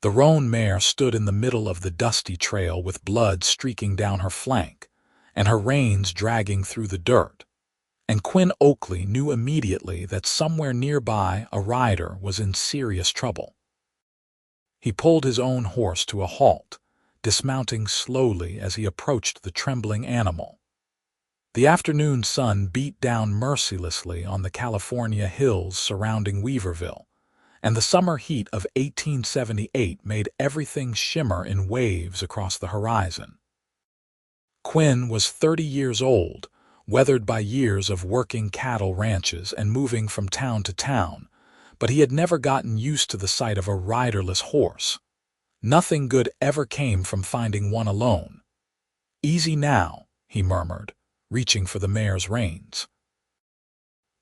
The roan mare stood in the middle of the dusty trail with blood streaking down her flank, and her reins dragging through the dirt. And Quinn Oakley knew immediately that somewhere nearby a rider was in serious trouble. He pulled his own horse to a halt, dismounting slowly as he approached the trembling animal. The afternoon sun beat down mercilessly on the California hills surrounding Weaverville, and the summer heat of 1878 made everything shimmer in waves across the horizon. Quinn was 30 years old, weathered by years of working cattle ranches and moving from town to town, but he had never gotten used to the sight of a riderless horse. Nothing good ever came from finding one alone. "Easy now," he murmured, reaching for the mare's reins.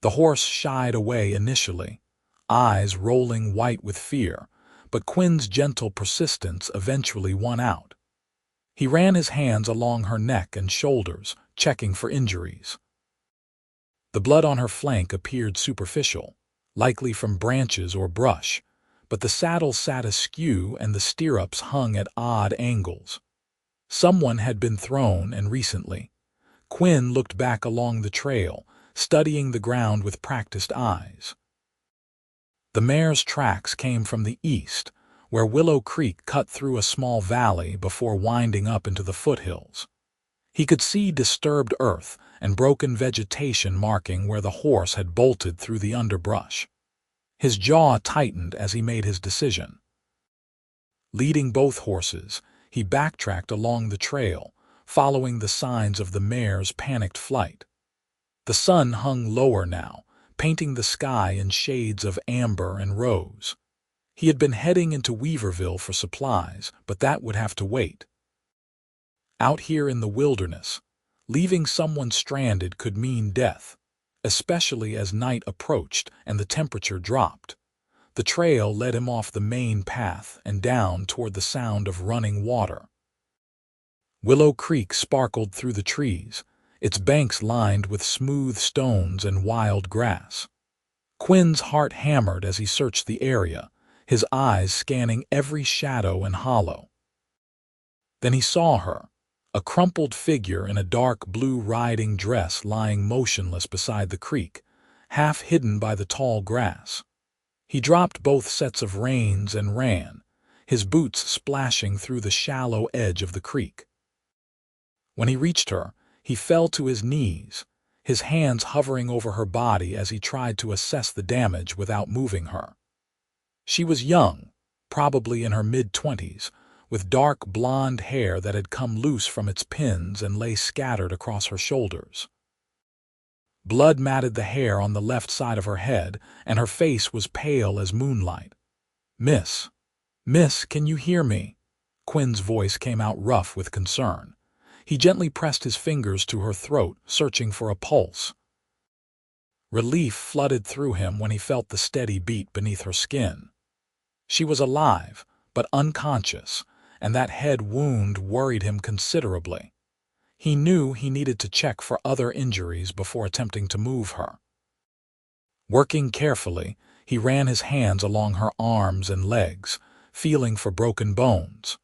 The horse shied away initially, eyes rolling white with fear, but Quinn's gentle persistence eventually won out. He ran his hands along her neck and shoulders, checking for injuries. The blood on her flank appeared superficial, likely from branches or brush, but the saddle sat askew and the stirrups hung at odd angles. Someone had been thrown, and recently. Quinn looked back along the trail, studying the ground with practiced eyes. The mare's tracks came from the east, where Willow Creek cut through a small valley before winding up into the foothills. He could see disturbed earth and broken vegetation marking where the horse had bolted through the underbrush. His jaw tightened as he made his decision. Leading both horses, he backtracked along the trail, following the signs of the mare's panicked flight. The sun hung lower now, painting the sky in shades of amber and rose. He had been heading into Weaverville for supplies, but that would have to wait. Out here in the wilderness, leaving someone stranded could mean death, especially as night approached and the temperature dropped. The trail led him off the main path and down toward the sound of running water. Willow Creek sparkled through the trees, its banks lined with smooth stones and wild grass. Quinn's heart hammered as he searched the area, his eyes scanning every shadow and hollow. Then he saw her, a crumpled figure in a dark blue riding dress lying motionless beside the creek, half hidden by the tall grass. He dropped both sets of reins and ran, his boots splashing through the shallow edge of the creek. When he reached her, he fell to his knees, his hands hovering over her body as he tried to assess the damage without moving her. She was young, probably in her mid-20s, with dark blonde hair that had come loose from its pins and lay scattered across her shoulders. Blood matted the hair on the left side of her head, and her face was pale as moonlight. Miss, can you hear me?" Quinn's voice came out rough with concern. He gently pressed his fingers to her throat, searching for a pulse. Relief flooded through him when he felt the steady beat beneath her skin. She was alive, but unconscious, and that head wound worried him considerably. He knew he needed to check for other injuries before attempting to move her. Working carefully, he ran his hands along her arms and legs, feeling for broken bones.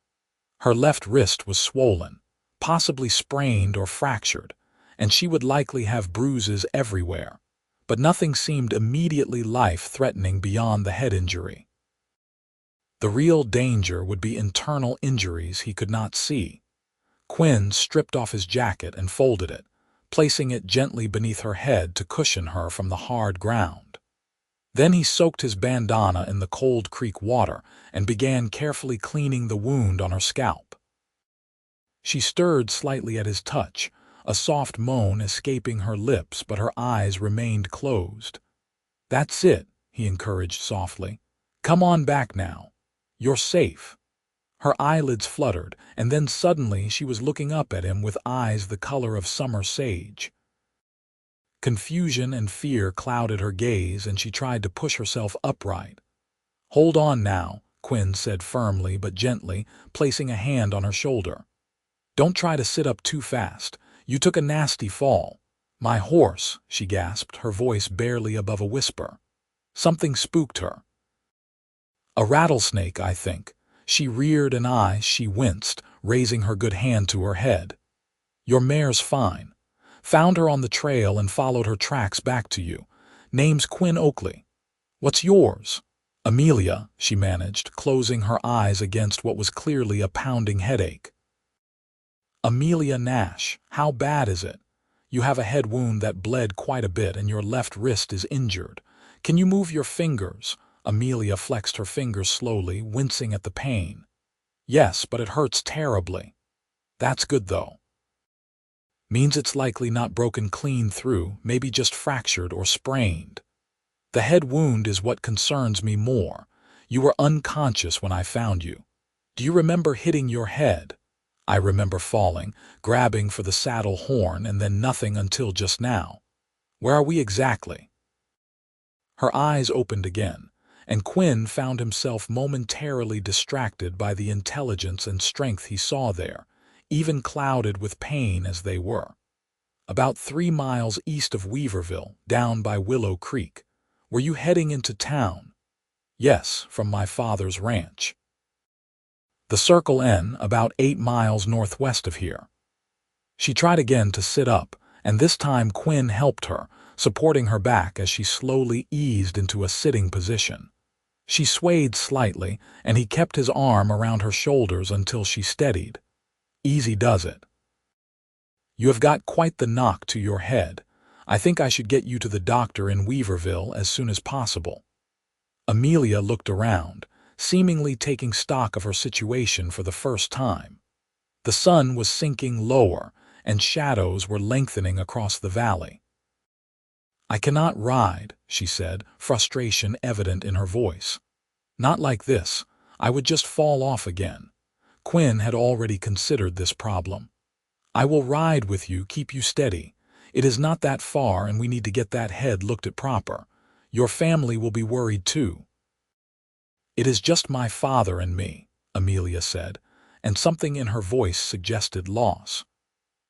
Her left wrist was swollen, possibly sprained or fractured, and she would likely have bruises everywhere, but nothing seemed immediately life-threatening beyond the head injury. The real danger would be internal injuries he could not see. Quinn stripped off his jacket and folded it, placing it gently beneath her head to cushion her from the hard ground. Then he soaked his bandana in the cold creek water and began carefully cleaning the wound on her scalp. She stirred slightly at his touch, a soft moan escaping her lips, but her eyes remained closed. "That's it," he encouraged softly. "Come on back now. You're safe." Her eyelids fluttered, and then suddenly she was looking up at him with eyes the color of summer sage. Confusion and fear clouded her gaze, and she tried to push herself upright. "Hold on now," Quinn said firmly but gently, placing a hand on her shoulder. "Don't try to sit up too fast. You took a nasty fall." "My horse," she gasped, her voice barely above a whisper. Something spooked her. "A rattlesnake, I think." She reared an eye, she winced, raising her good hand to her head. "Your mare's fine. Found her on the trail and followed her tracks back to you. Name's Quinn Oakley. What's yours?" "Amelia," she managed, closing her eyes against what was clearly a pounding headache. "Amelia Nash. How bad is it?" "You have a head wound that bled quite a bit and your left wrist is injured. Can you move your fingers?" Amelia flexed her fingers slowly, wincing at the pain. "Yes, but it hurts terribly." "That's good though. Means it's likely not broken clean through, maybe just fractured or sprained. The head wound is what concerns me more. You were unconscious when I found you. Do you remember hitting your head?" "I remember falling, grabbing for the saddle horn, and then nothing until just now." "Where are we exactly?" Her eyes opened again, and Quinn found himself momentarily distracted by the intelligence and strength he saw there, even clouded with pain as they were. "About 3 miles east of Weaverville, down by Willow Creek. Were you heading into town?" "Yes, from my father's ranch." "The Circle N, about 8 miles northwest of here." She tried again to sit up, and this time Quinn helped her, supporting her back as she slowly eased into a sitting position. She swayed slightly, and he kept his arm around her shoulders until she steadied. "Easy does it. You have got quite the knock to your head. I think I should get you to the doctor in Weaverville as soon as possible." Amelia looked around, seemingly taking stock of her situation for the first time. The sun was sinking lower, and shadows were lengthening across the valley. "I cannot ride," she said, frustration evident in her voice. "Not like this. I would just fall off again." Quinn had already considered this problem. "I will ride with you, keep you steady. It is not that far and we need to get that head looked at proper. Your family will be worried too." "It is just my father and me," Amelia said, and something in her voice suggested loss.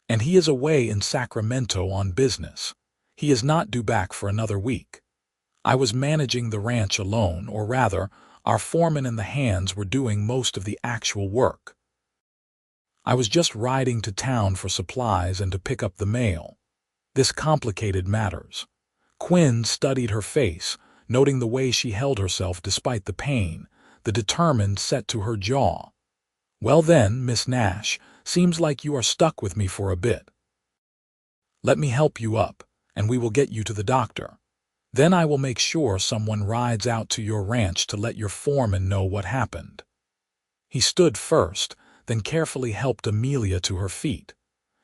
"And he is away in Sacramento on business. He is not due back for another week. I was managing the ranch alone, or rather, our foreman and the hands were doing most of the actual work. I was just riding to town for supplies and to pick up the mail. This complicated matters." Quinn studied her face, noting the way she held herself despite the pain, the determined set to her jaw. "Well then, Miss Nash, seems like you are stuck with me for a bit. Let me help you up, and we will get you to the doctor. Then I will make sure someone rides out to your ranch to let your foreman know what happened." He stood first, then carefully helped Amelia to her feet.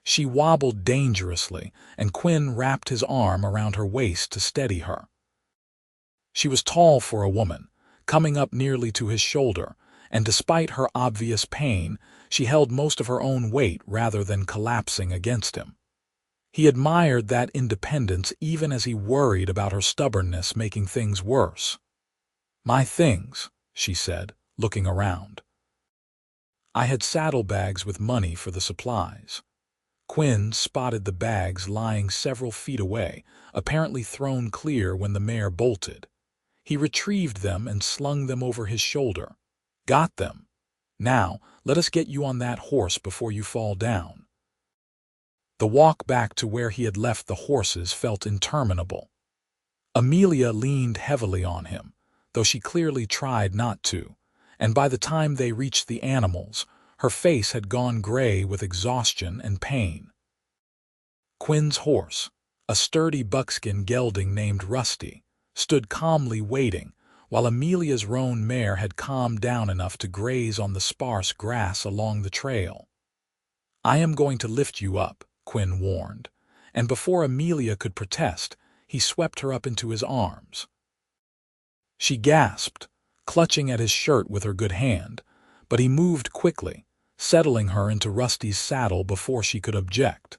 She wobbled dangerously, and Quinn wrapped his arm around her waist to steady her. She was tall for a woman, coming up nearly to his shoulder, and despite her obvious pain, she held most of her own weight rather than collapsing against him. He admired that independence even as he worried about her stubbornness making things worse. "My things," she said, looking around. I had saddlebags with money for the supplies. Quinn spotted the bags lying several feet away, apparently thrown clear when the mare bolted. He retrieved them and slung them over his shoulder. "Got them. Now, let us get you on that horse before you fall down." The walk back to where he had left the horses felt interminable. Amelia leaned heavily on him, though she clearly tried not to, and by the time they reached the animals, her face had gone gray with exhaustion and pain. Quinn's horse, a sturdy buckskin gelding named Rusty, stood calmly waiting, while Amelia's roan mare had calmed down enough to graze on the sparse grass along the trail. "I am going to lift you up," Quinn warned, and before Amelia could protest, he swept her up into his arms. She gasped, clutching at his shirt with her good hand, but he moved quickly, settling her into Rusty's saddle before she could object.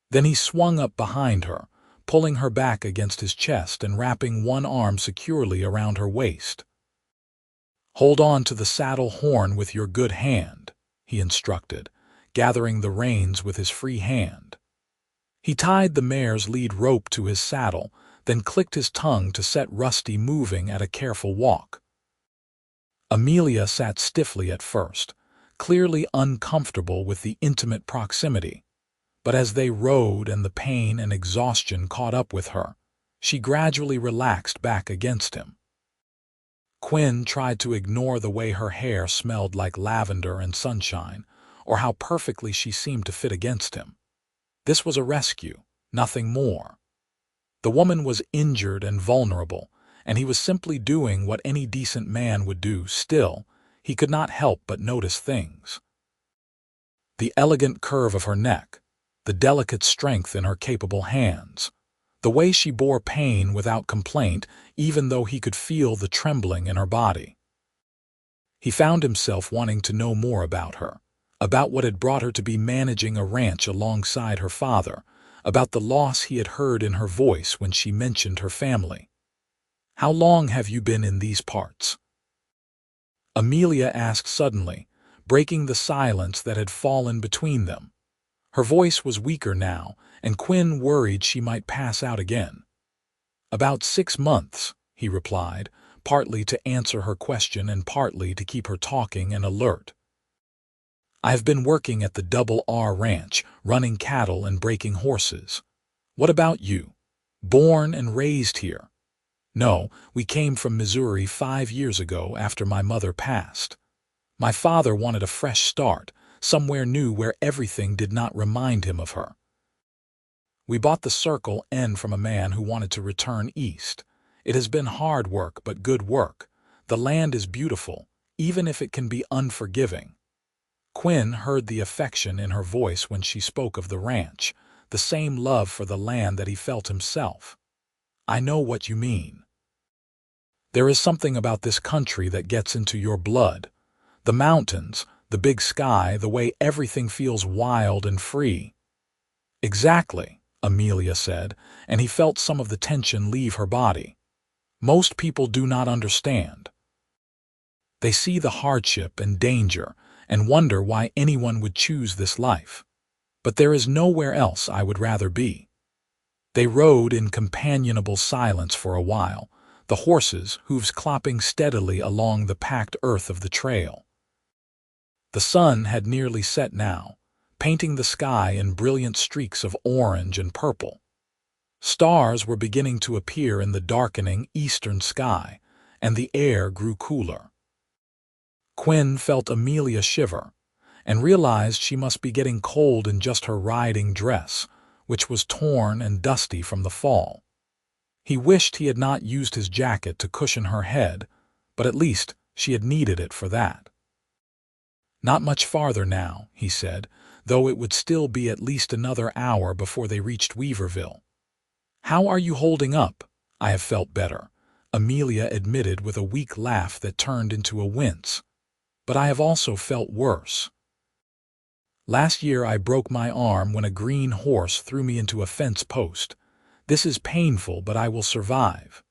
Then he swung up behind her, pulling her back against his chest and wrapping one arm securely around her waist. "Hold on to the saddle horn with your good hand," he instructed, gathering the reins with his free hand. He tied the mare's lead rope to his saddle, then clicked his tongue to set Rusty moving at a careful walk. Amelia sat stiffly at first, clearly uncomfortable with the intimate proximity. But as they rode and the pain and exhaustion caught up with her, she gradually relaxed back against him. Quinn tried to ignore the way her hair smelled like lavender and sunshine, or how perfectly she seemed to fit against him. This was a rescue, nothing more. The woman was injured and vulnerable, and he was simply doing what any decent man would do. Still, he could not help but notice things. The elegant curve of her neck, the delicate strength in her capable hands, the way she bore pain without complaint, even though he could feel the trembling in her body. He found himself wanting to know more about her, about what had brought her to be managing a ranch alongside her father, about the loss he had heard in her voice when she mentioned her family. "How long have you been in these parts?" Amelia asked suddenly, breaking the silence that had fallen between them. Her voice was weaker now, and Quinn worried she might pass out again. "About 6 months," he replied, partly to answer her question and partly to keep her talking and alert. "I have been working at the Double R Ranch, running cattle and breaking horses. What about you? Born and raised here?" "No, we came from Missouri 5 years ago after my mother passed. My father wanted a fresh start, somewhere new where everything did not remind him of her. We bought the Circle N from a man who wanted to return east. It has been hard work, but good work. The land is beautiful, even if it can be unforgiving." Quinn heard the affection in her voice when she spoke of the ranch, the same love for the land that he felt himself. "I know what you mean. There is something about this country that gets into your blood. The mountains, the big sky, the way everything feels wild and free." "Exactly," Amelia said, and he felt some of the tension leave her body. "Most people do not understand. They see the hardship and danger and wonder why anyone would choose this life. But there is nowhere else I would rather be." They rode in companionable silence for a while, the horses' hooves clopping steadily along the packed earth of the trail. The sun had nearly set now, painting the sky in brilliant streaks of orange and purple. Stars were beginning to appear in the darkening eastern sky, and the air grew cooler. Quinn felt Amelia shiver, and realized she must be getting cold in just her riding dress, which was torn and dusty from the fall. He wished he had not used his jacket to cushion her head, but at least she had needed it for that. "Not much farther now," he said, though it would still be at least another hour before they reached Weaverville. "How are you holding up?" "I have felt better," Amelia admitted with a weak laugh that turned into a wince. "But I have also felt worse. Last year I broke my arm when a green horse threw me into a fence post. This is painful, but I will survive."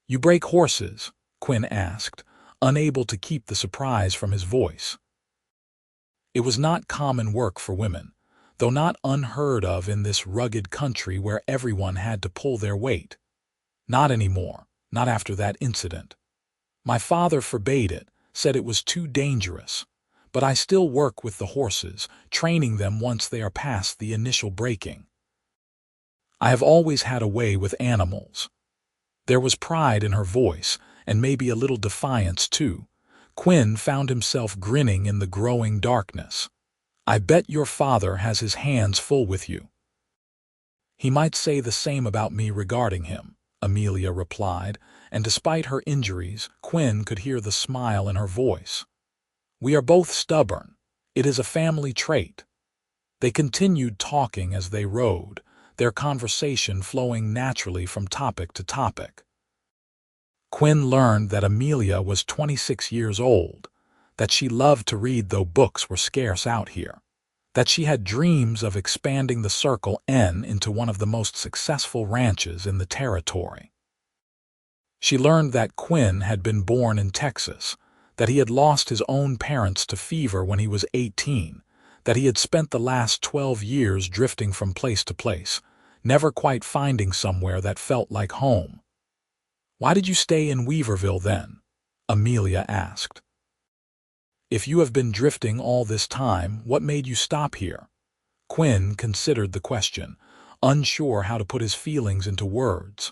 "You break horses?" Quinn asked, unable to keep the surprise from his voice. It was not common work for women, though not unheard of in this rugged country where everyone had to pull their weight. "Not anymore, not after that incident. My father forbade it, said it was too dangerous. But I still work with the horses, training them once they are past the initial breaking. I have always had a way with animals." There was pride in her voice, and maybe a little defiance too. Quinn found himself grinning in the growing darkness. "I bet your father has his hands full with you." "He might say the same about me regarding him," Amelia replied, and despite her injuries, Quinn could hear the smile in her voice. "We are both stubborn. It is a family trait." They continued talking as they rode, their conversation flowing naturally from topic to topic. Quinn learned that Amelia was 26 years old, that she loved to read though books were scarce out here, that she had dreams of expanding the Circle N into one of the most successful ranches in the territory. She learned that Quinn had been born in Texas, that he had lost his own parents to fever when he was 18, that he had spent the last 12 years drifting from place to place, never quite finding somewhere that felt like home. "Why did you stay in Weaverville then?" Amelia asked. If you have been drifting all this time, what made you stop here? Quinn considered the question, unsure how to put his feelings into words.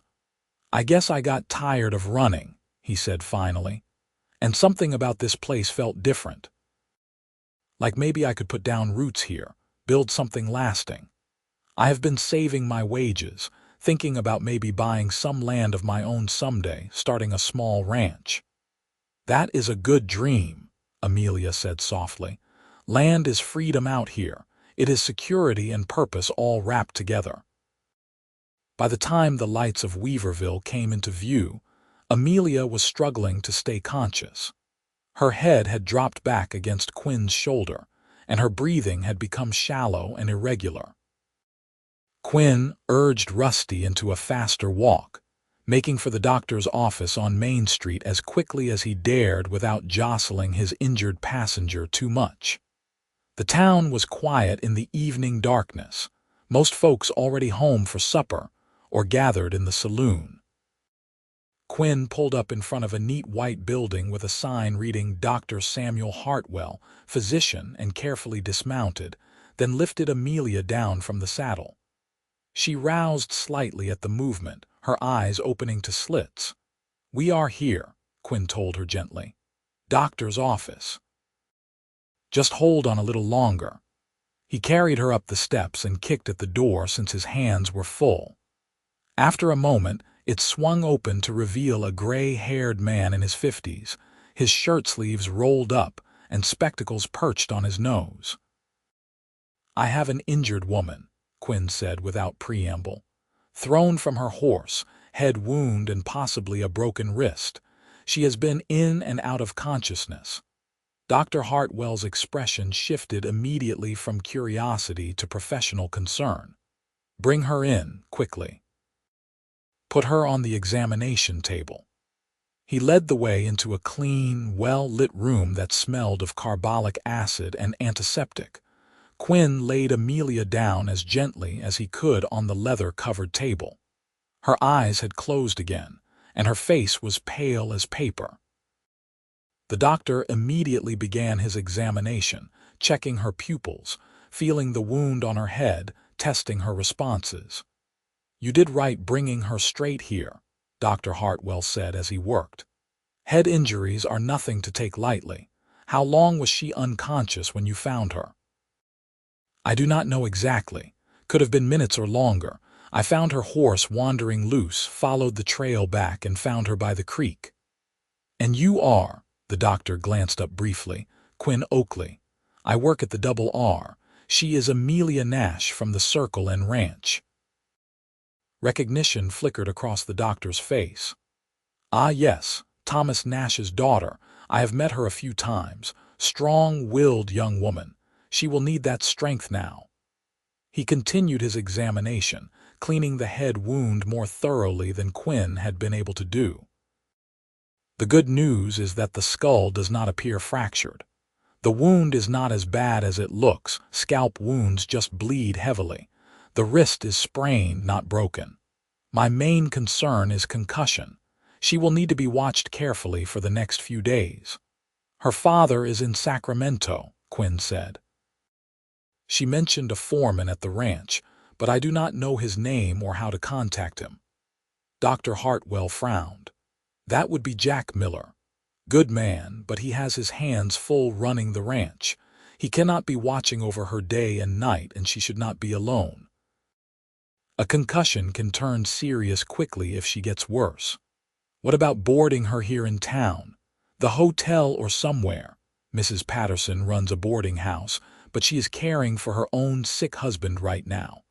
I guess I got tired of running, he said finally, and something about this place felt different. Like maybe I could put down roots here, build something lasting. I have been saving my wages, thinking about maybe buying some land of my own someday, starting a small ranch. That is a good dream, Amelia said softly. Land is freedom out here. It is security and purpose all wrapped together. By the time the lights of Weaverville came into view, Amelia was struggling to stay conscious. Her head had dropped back against Quinn's shoulder, and her breathing had become shallow and irregular. Quinn urged Rusty into a faster walk, making for the doctor's office on Main Street as quickly as he dared without jostling his injured passenger too much. The town was quiet in the evening darkness, most folks already home for supper or gathered in the saloon. Quinn pulled up in front of a neat white building with a sign reading Dr. Samuel Hartwell, physician, and carefully dismounted, then lifted Amelia down from the saddle. She roused slightly at the movement, her eyes opening to slits. "We are here," Quinn told her gently. "Doctor's office. Just hold on a little longer." He carried her up the steps and kicked at the door since his hands were full. After a moment, it swung open to reveal a gray-haired man in his 50s, his shirt sleeves rolled up and spectacles perched on his nose. "I have an injured woman," Quinn said without preamble. "Thrown from her horse, head wound and possibly a broken wrist. She has been in and out of consciousness." Dr. Hartwell's expression shifted immediately from curiosity to professional concern. "Bring her in, quickly. Put her on the examination table." He led the way into a clean, well-lit room that smelled of carbolic acid and antiseptic. Quinn laid Amelia down as gently as he could on the leather-covered table. Her eyes had closed again, and her face was pale as paper. The doctor immediately began his examination, checking her pupils, feeling the wound on her head, testing her responses. "You did right bringing her straight here," Dr. Hartwell said as he worked. "Head injuries are nothing to take lightly. How long was she unconscious when you found her?" "I do not know exactly. Could have been minutes or longer. I found her horse wandering loose, followed the trail back, and found her by the creek." "And you are," the doctor glanced up briefly, "Quinn Oakley. I work at the Double R. She is Amelia Nash from the Circle and Ranch." Recognition flickered across the doctor's face. "Ah, yes, Thomas Nash's daughter. I have met her a few times. Strong-willed young woman. She will need that strength now." He continued his examination, cleaning the head wound more thoroughly than Quinn had been able to do. "The good news is that the skull does not appear fractured. The wound is not as bad as it looks. Scalp wounds just bleed heavily. The wrist is sprained, not broken. My main concern is concussion. She will need to be watched carefully for the next few days." "Her father is in Sacramento," Quinn said. "She mentioned a foreman at the ranch, but I do not know his name or how to contact him." Dr. Hartwell frowned. "That would be Jack Miller. Good man, but he has his hands full running the ranch. He cannot be watching over her day and night, and she should not be alone. A concussion can turn serious quickly if she gets worse. What about boarding her here in town? The hotel or somewhere? Mrs. Patterson runs a boarding house, but she is caring for her own sick husband right now.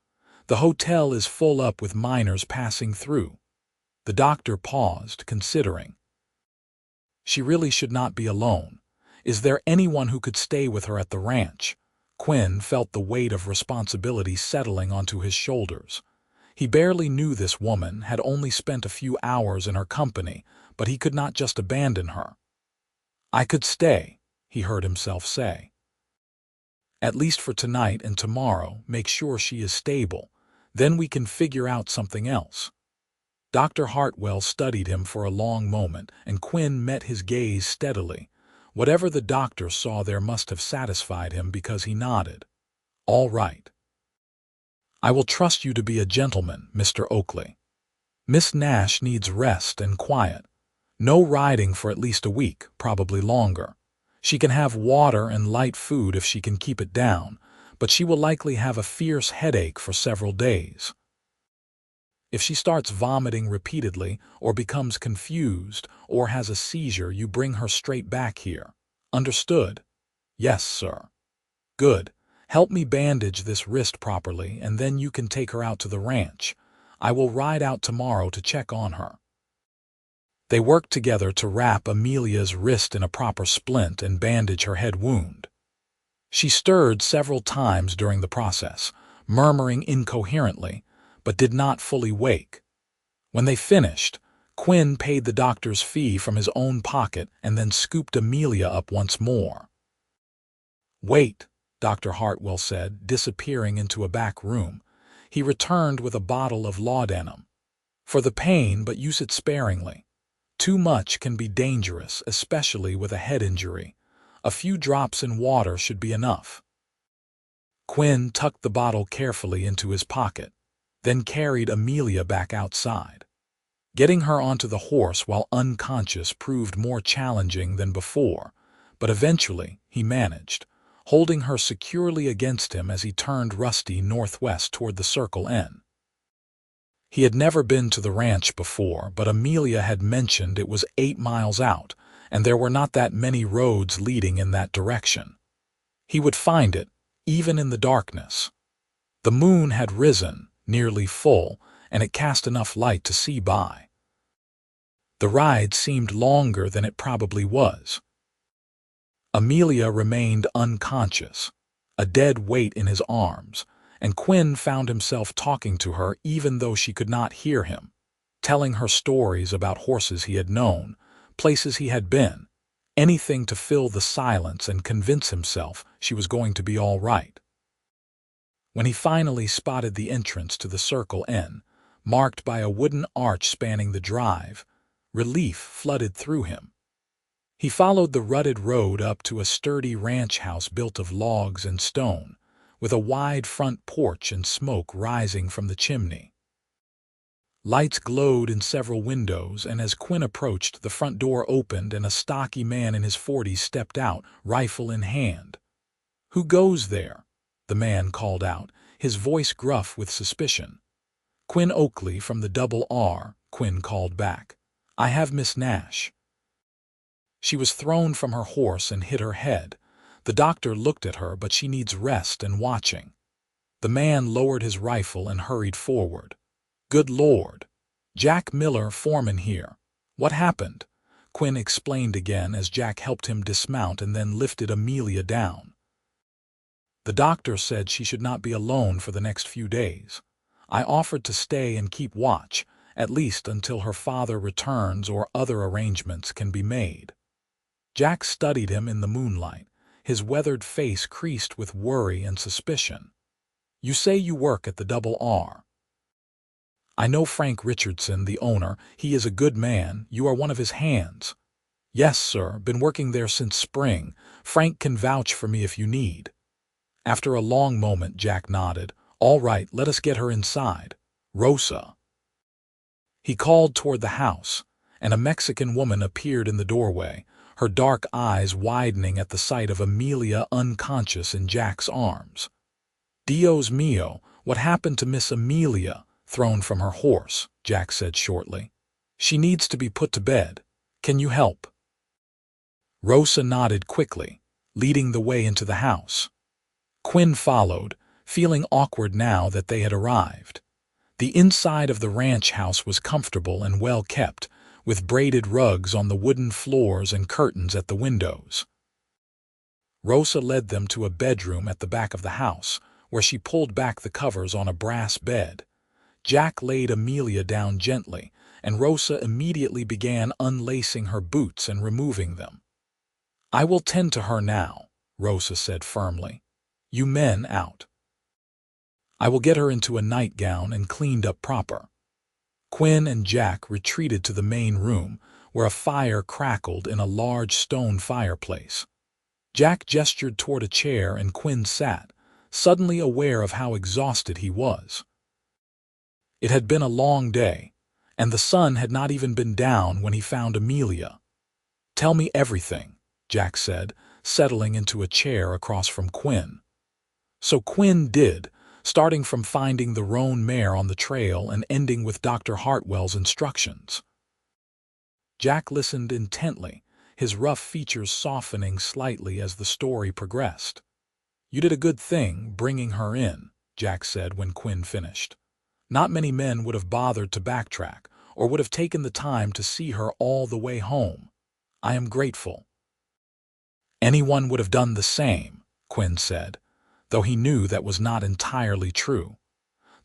The hotel is full up with miners passing through." The doctor paused, considering. "She really should not be alone. Is there anyone who could stay with her at the ranch?" Quinn felt the weight of responsibility settling onto his shoulders. He barely knew this woman, had only spent a few hours in her company, but he could not just abandon her. "I could stay," he heard himself say. "At least for tonight and tomorrow, make sure she is stable. Then we can figure out something else." Dr. Hartwell studied him for a long moment, and Quinn met his gaze steadily. Whatever the doctor saw there must have satisfied him because he nodded. "All right. I will trust you to be a gentleman, Mr. Oakley. Miss Nash needs rest and quiet. No riding for at least a week, probably longer. She can have water and light food if she can keep it down, but she will likely have a fierce headache for several days. If she starts vomiting repeatedly or becomes confused or has a seizure, you bring her straight back here. Understood?" "Yes, sir." "Good. Help me bandage this wrist properly, and then you can take her out to the ranch. I will ride out tomorrow to check on her." They worked together to wrap Amelia's wrist in a proper splint and bandage her head wound. She stirred several times during the process, murmuring incoherently, but did not fully wake. When they finished, Quinn paid the doctor's fee from his own pocket and then scooped Amelia up once more. "Wait," Dr. Hartwell said, disappearing into a back room. He returned with a bottle of laudanum. "For the pain, but use it sparingly. Too much can be dangerous, especially with a head injury. A few drops in water should be enough." Quinn tucked the bottle carefully into his pocket, then carried Amelia back outside. Getting her onto the horse while unconscious proved more challenging than before, but eventually he managed, holding her securely against him as he turned Rusty northwest toward the Circle N. He had never been to the ranch before, but Amelia had mentioned it was 8 miles out, and there were not that many roads leading in that direction. He would find it, even in the darkness. The moon had risen, nearly full, and it cast enough light to see by. The ride seemed longer than it probably was. Amelia remained unconscious, a dead weight in his arms, and Quinn found himself talking to her even though she could not hear him, telling her stories about horses he had known, places he had been, anything to fill the silence and convince himself she was going to be all right. When he finally spotted the entrance to the Circle N, marked by a wooden arch spanning the drive, relief flooded through him. He followed the rutted road up to a sturdy ranch house built of logs and stone, with a wide front porch and smoke rising from the chimney. Lights glowed in several windows, and as Quinn approached, the front door opened and a stocky man in his 40s stepped out, rifle in hand. "Who goes there?" the man called out, his voice gruff with suspicion. "Quinn Oakley from the Double R," Quinn called back. "I have Miss Nash." She was thrown from her horse and hit her head. The doctor looked at her, but she needs rest and watching. The man lowered his rifle and hurried forward. "Good Lord. Jack Miller, foreman here. What happened?" Quinn explained again as Jack helped him dismount and then lifted Amelia down. "The doctor said she should not be alone for the next few days. I offered to stay and keep watch, at least until her father returns or other arrangements can be made." Jack studied him in the moonlight, his weathered face creased with worry and suspicion. "You say you work at the Double R. I know Frank Richardson, the owner. He is a good man. You are one of his hands." "Yes, sir. Been working there since spring. Frank can vouch for me if you need." After a long moment, Jack nodded. "All right, let us get her inside. Rosa." He called toward the house, and a Mexican woman appeared in the doorway, her dark eyes widening at the sight of Amelia unconscious in Jack's arms. "Dios mío, what happened to Miss Amelia?" "Thrown from her horse," Jack said shortly. "She needs to be put to bed. Can you help?" Rosa nodded quickly, leading the way into the house. Quinn followed, feeling awkward now that they had arrived. The inside of the ranch house was comfortable and well kept, with braided rugs on the wooden floors and curtains at the windows. Rosa led them to a bedroom at the back of the house, where she pulled back the covers on a brass bed. Jack laid Amelia down gently, and Rosa immediately began unlacing her boots and removing them. "I will tend to her now," Rosa said firmly. "You men out. I will get her into a nightgown and cleaned up proper." Quinn and Jack retreated to the main room, where a fire crackled in a large stone fireplace. Jack gestured toward a chair and Quinn sat, suddenly aware of how exhausted he was. It had been a long day, and the sun had not even been down when he found Amelia. "Tell me everything," Jack said, settling into a chair across from Quinn. So Quinn did, starting from finding the roan mare on the trail and ending with Dr. Hartwell's instructions. Jack listened intently, his rough features softening slightly as the story progressed. "You did a good thing bringing her in," Jack said when Quinn finished. "Not many men would have bothered to backtrack, or would have taken the time to see her all the way home. I am grateful." "Anyone would have done the same," Quinn said, though he knew that was not entirely true.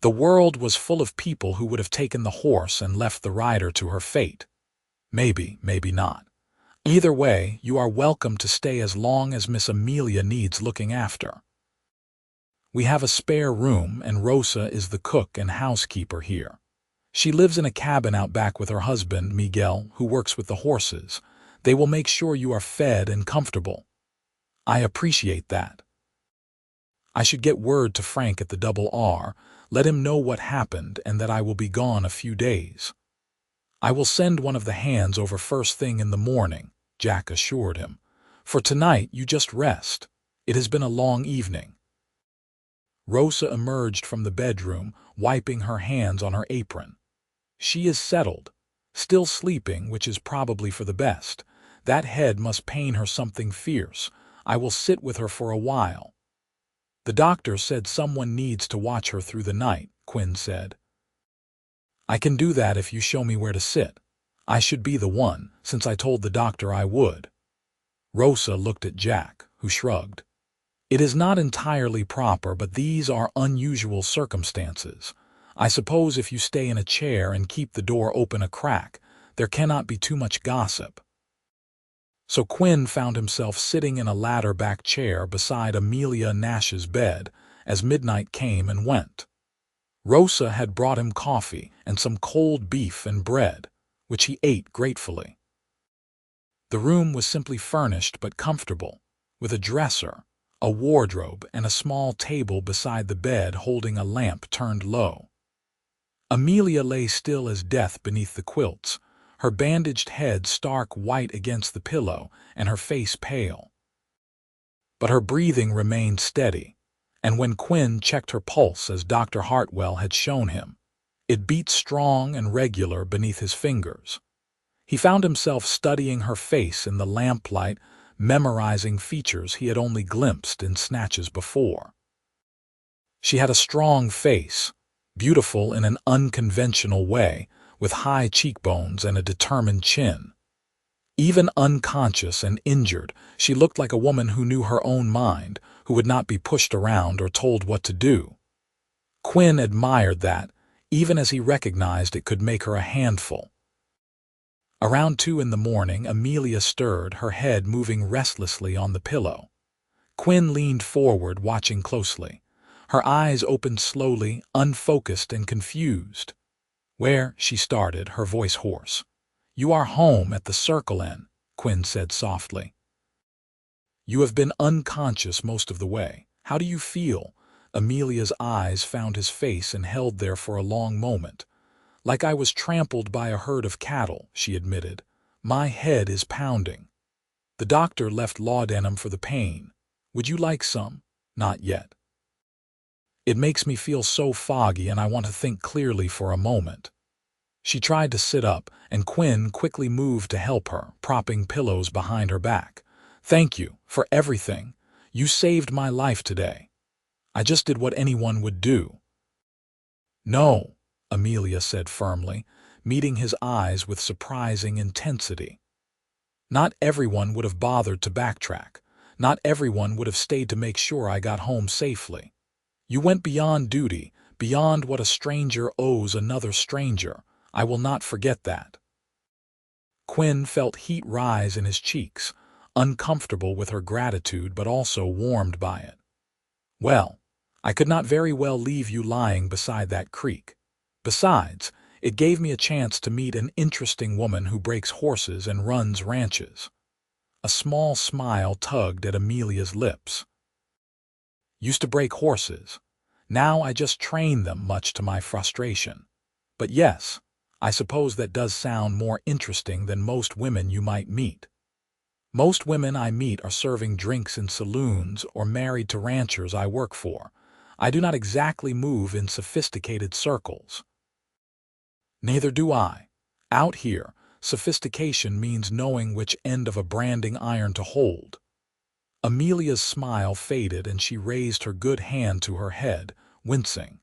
The world was full of people who would have taken the horse and left the rider to her fate. Maybe, maybe not. Either way, you are welcome to stay as long as Miss Amelia needs looking after. We have a spare room, and Rosa is the cook and housekeeper here. She lives in a cabin out back with her husband, Miguel, who works with the horses. They will make sure you are fed and comfortable." "I appreciate that." "I should get word to Frank at the Double R, let him know what happened and that I will be gone a few days." "I will send one of the hands over first thing in the morning," Jack assured him. "For tonight you just rest. It has been a long evening." Rosa emerged from the bedroom, wiping her hands on her apron. "She is settled. Still sleeping, which is probably for the best. That head must pain her something fierce. I will sit with her for a while." "The doctor said someone needs to watch her through the night," Quinn said. "I can do that if you show me where to sit. I should be the one, since I told the doctor I would." Rosa looked at Jack, who shrugged. "It is not entirely proper, but these are unusual circumstances. I suppose if you stay in a chair and keep the door open a crack, there cannot be too much gossip." So Quinn found himself sitting in a ladder-back chair beside Amelia Nash's bed as midnight came and went. Rosa had brought him coffee and some cold beef and bread, which he ate gratefully. The room was simply furnished but comfortable, with a dresser, a wardrobe, and a small table beside the bed holding a lamp turned low. Amelia lay still as death beneath the quilts, her bandaged head stark white against the pillow and her face pale. But her breathing remained steady, and when Quinn checked her pulse as Dr. Hartwell had shown him, it beat strong and regular beneath his fingers. He found himself studying her face in the lamplight, memorizing features he had only glimpsed in snatches before. She had a strong face, beautiful in an unconventional way, with high cheekbones and a determined chin. Even unconscious and injured, she looked like a woman who knew her own mind, who would not be pushed around or told what to do. Quinn admired that, even as he recognized it could make her a handful. Around 2 in the morning, Amelia stirred, her head moving restlessly on the pillow. Quinn leaned forward, watching closely. Her eyes opened slowly, unfocused and confused. "Where?" she started, her voice hoarse. "You are home at the Circle Inn," Quinn said softly. "You have been unconscious most of the way. How do you feel?" Amelia's eyes found his face and held there for a long moment. "Like I was trampled by a herd of cattle," she admitted. "My head is pounding. The doctor left laudanum for the pain. Would you like some?" "Not yet. It makes me feel so foggy and I want to think clearly for a moment." She tried to sit up, and Quinn quickly moved to help her, propping pillows behind her back. "Thank you for everything. You saved my life today. I just did what anyone would do." "No," Amelia said firmly, meeting his eyes with surprising intensity. "Not everyone would have bothered to backtrack. Not everyone would have stayed to make sure I got home safely. You went beyond duty, beyond what a stranger owes another stranger. I will not forget that." Quinn felt heat rise in his cheeks, uncomfortable with her gratitude but also warmed by it. "Well, I could not very well leave you lying beside that creek. Besides, It gave me a chance to meet an interesting woman who breaks horses and runs ranches. A small smile tugged at Amelia's lips. Used to break horses. Now I just train them, much to my frustration. But yes, I suppose that does sound more interesting than most women you might meet. Most women I meet are serving drinks in saloons or married to ranchers I work for. I do not exactly move in sophisticated circles. Neither do I. Out here, sophistication means knowing which end of a branding iron to hold. Amelia's smile faded and she raised her good hand to her head, wincing.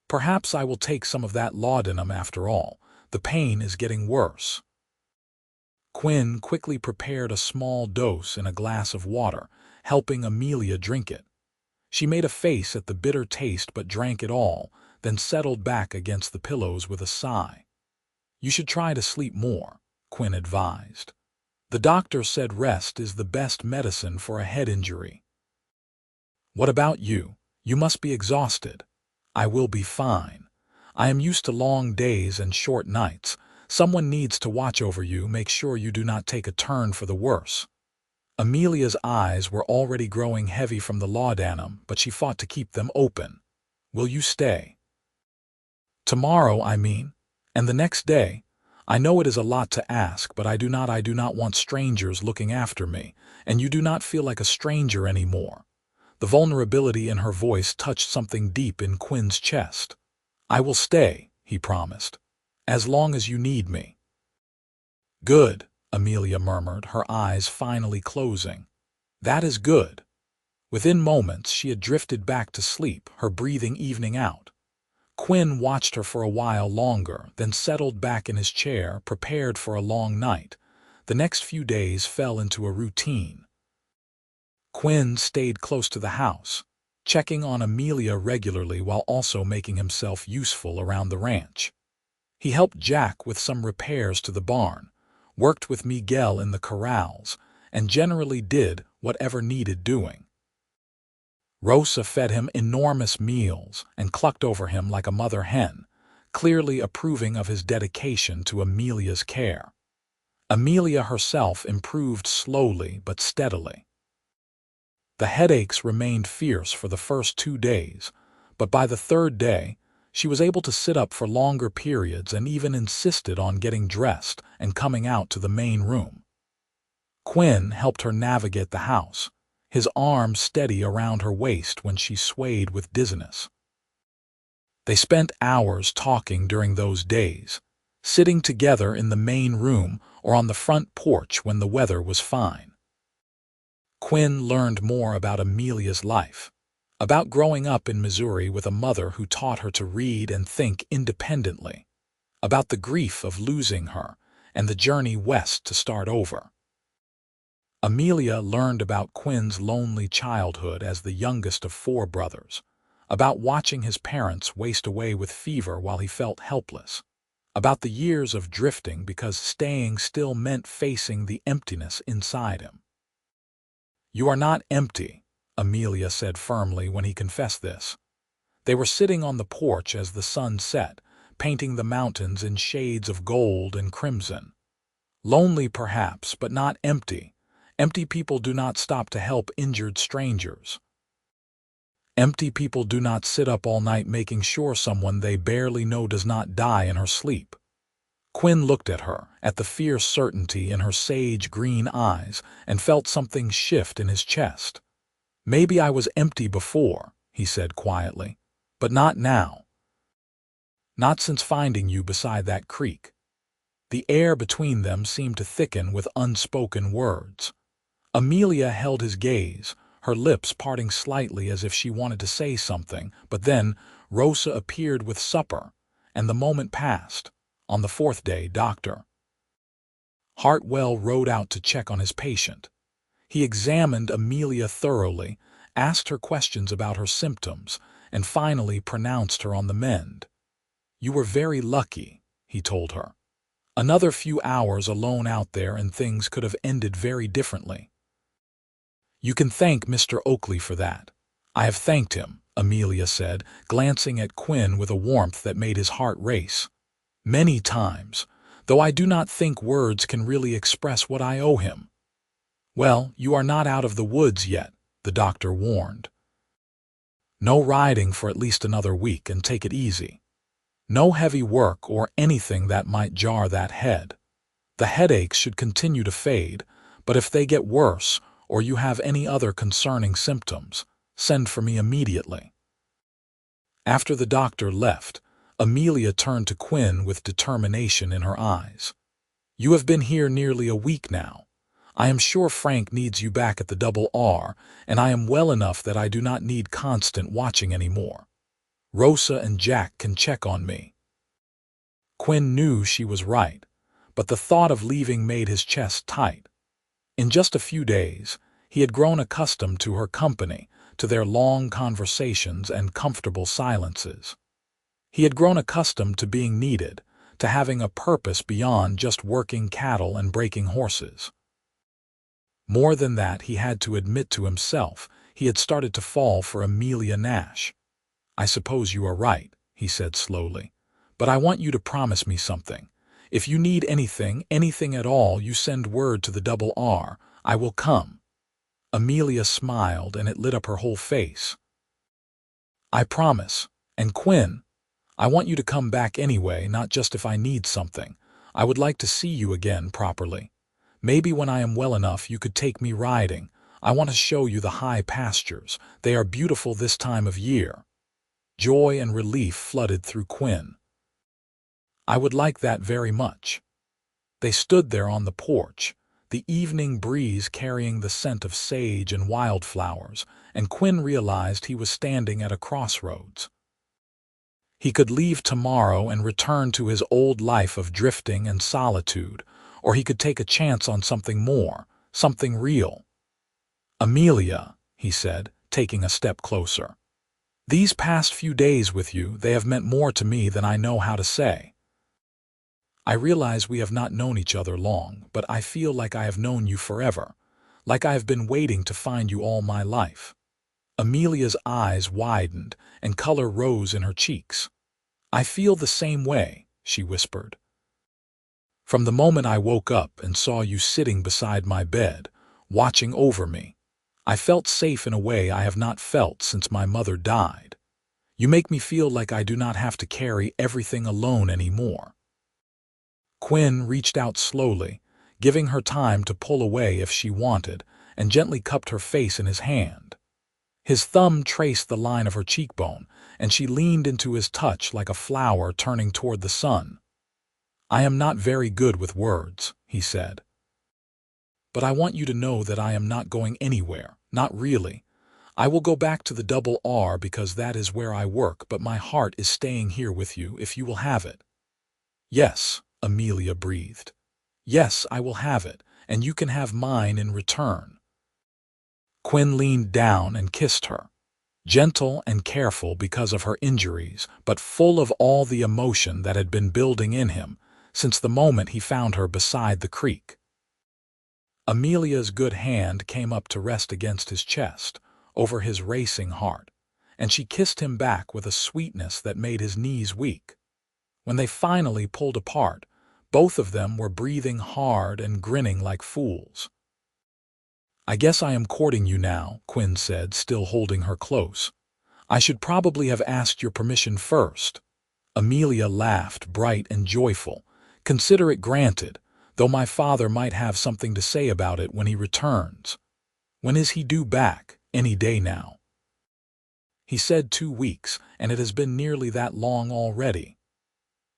Perhaps I will take some of that laudanum after all. The pain is getting worse. Quinn quickly prepared a small dose in a glass of water, helping Amelia drink it. She made a face at the bitter taste but drank it all, then settled back against the pillows with a sigh. You should try to sleep more, Quinn advised. The doctor said rest is the best medicine for a head injury. What about you? You must be exhausted. I will be fine. I am used to long days and short nights. Someone needs to watch over you, make sure you do not take a turn for the worse. Amelia's eyes were already growing heavy from the laudanum, but she fought to keep them open. Will you stay? Tomorrow, I mean, and the next day. I know it is a lot to ask, but I do not want strangers looking after me, and you do not feel like a stranger anymore. The vulnerability in her voice touched something deep in Quinn's chest. I will stay, he promised, as long as you need me. Good, Amelia murmured, her eyes finally closing. That is good. Within moments she had drifted back to sleep, her breathing evening out. Quinn watched her for a while longer, then settled back in his chair, prepared for a long night. The next few days fell into a routine. Quinn stayed close to the house, checking on Amelia regularly while also making himself useful around the ranch. He helped Jack with some repairs to the barn, worked with Miguel in the corrals, and generally did whatever needed doing. Rosa fed him enormous meals and clucked over him like a mother hen, clearly approving of his dedication to Amelia's care. Amelia herself improved slowly but steadily. The headaches remained fierce for the first 2 days, but by the third day, she was able to sit up for longer periods and even insisted on getting dressed and coming out to the main room. Quinn helped her navigate the house, his arm steady around her waist when she swayed with dizziness. They spent hours talking during those days, sitting together in the main room or on the front porch when the weather was fine. Quinn learned more about Amelia's life, about growing up in Missouri with a mother who taught her to read and think independently, about the grief of losing her and the journey west to start over. Amelia learned about Quinn's lonely childhood as the youngest of 4 brothers, about watching his parents waste away with fever while he felt helpless, about the years of drifting because staying still meant facing the emptiness inside him. You are not empty, Amelia said firmly when he confessed this. They were sitting on the porch as the sun set, painting the mountains in shades of gold and crimson. Lonely perhaps, but not empty. Empty people do not stop to help injured strangers. Empty people do not sit up all night making sure someone they barely know does not die in her sleep. Quinn looked at her, at the fierce certainty in her sage green eyes, and felt something shift in his chest. Maybe I was empty before, he said quietly, but not now. Not since finding you beside that creek. The air between them seemed to thicken with unspoken words. Amelia held his gaze, her lips parting slightly as if she wanted to say something, but then Rosa appeared with supper, and the moment passed. On the 4th day, Dr. Hartwell rode out to check on his patient. He examined Amelia thoroughly, asked her questions about her symptoms, and finally pronounced her on the mend. You were very lucky, he told her. Another few hours alone out there and things could have ended very differently. You can thank Mr. Oakley for that. I have thanked him, Amelia said, glancing at Quinn with a warmth that made his heart race. Many times, though I do not think words can really express what I owe him. Well, you are not out of the woods yet, the doctor warned. No riding for at least another week, and take it easy. No heavy work or anything that might jar that head. The headaches should continue to fade, but if they get worse or you have any other concerning symptoms, send for me immediately. After the doctor left, Amelia turned to Quinn with determination in her eyes. You have been here nearly a week now. I am sure Frank needs you back at the Double R, and I am well enough that I do not need constant watching anymore. Rosa and Jack can check on me. Quinn knew she was right, but the thought of leaving made his chest tight. In just a few days, he had grown accustomed to her company, to their long conversations and comfortable silences. He had grown accustomed to being needed, to having a purpose beyond just working cattle and breaking horses. More than that, he had to admit to himself, he had started to fall for Amelia Nash. I suppose you are right, he said slowly, but I want you to promise me something. If you need anything at all, you send word to the Double R. I will come. Amelia smiled, and it lit up her whole face. I promise. And Quinn, I want you to come back anyway, not just if I need something. I would like to see you again properly. Maybe when I am well enough you could take me riding. I want to show you the high pastures. They are beautiful this time of year. Joy and relief flooded through Quinn. I would like that very much. They stood there on the porch, the evening breeze carrying the scent of sage and wildflowers, and Quinn realized he was standing at a crossroads. He could leave tomorrow and return to his old life of drifting and solitude, or he could take a chance on something more, something real. Amelia, he said, taking a step closer. These past few days with you, they have meant more to me than I know how to say. I realize we have not known each other long, but I feel like I have known you forever, like I have been waiting to find you all my life. Amelia's eyes widened, and color rose in her cheeks. I feel the same way, she whispered. From the moment I woke up and saw you sitting beside my bed, watching over me, I felt safe in a way I have not felt since my mother died. You make me feel like I do not have to carry everything alone anymore. Quinn reached out slowly, giving her time to pull away if she wanted, and gently cupped her face in his hand. His thumb traced the line of her cheekbone, and she leaned into his touch like a flower turning toward the sun. I am not very good with words, he said. But I want you to know that I am not going anywhere, not really. I will go back to the Double R because that is where I work, but my heart is staying here with you if you will have it. Yes, Amelia breathed. Yes, I will have it, and you can have mine in return. Quinn leaned down and kissed her, gentle and careful because of her injuries, but full of all the emotion that had been building in him since the moment he found her beside the creek. Amelia's good hand came up to rest against his chest, over his racing heart, and she kissed him back with a sweetness that made his knees weak. When they finally pulled apart, both of them were breathing hard and grinning like fools. I guess I am courting you now, Quinn said, still holding her close. I should probably have asked your permission first. Amelia laughed, bright and joyful. Consider it granted, though my father might have something to say about it when he returns. When is he due back? Any day now. He said 2 weeks, and it has been nearly that long already.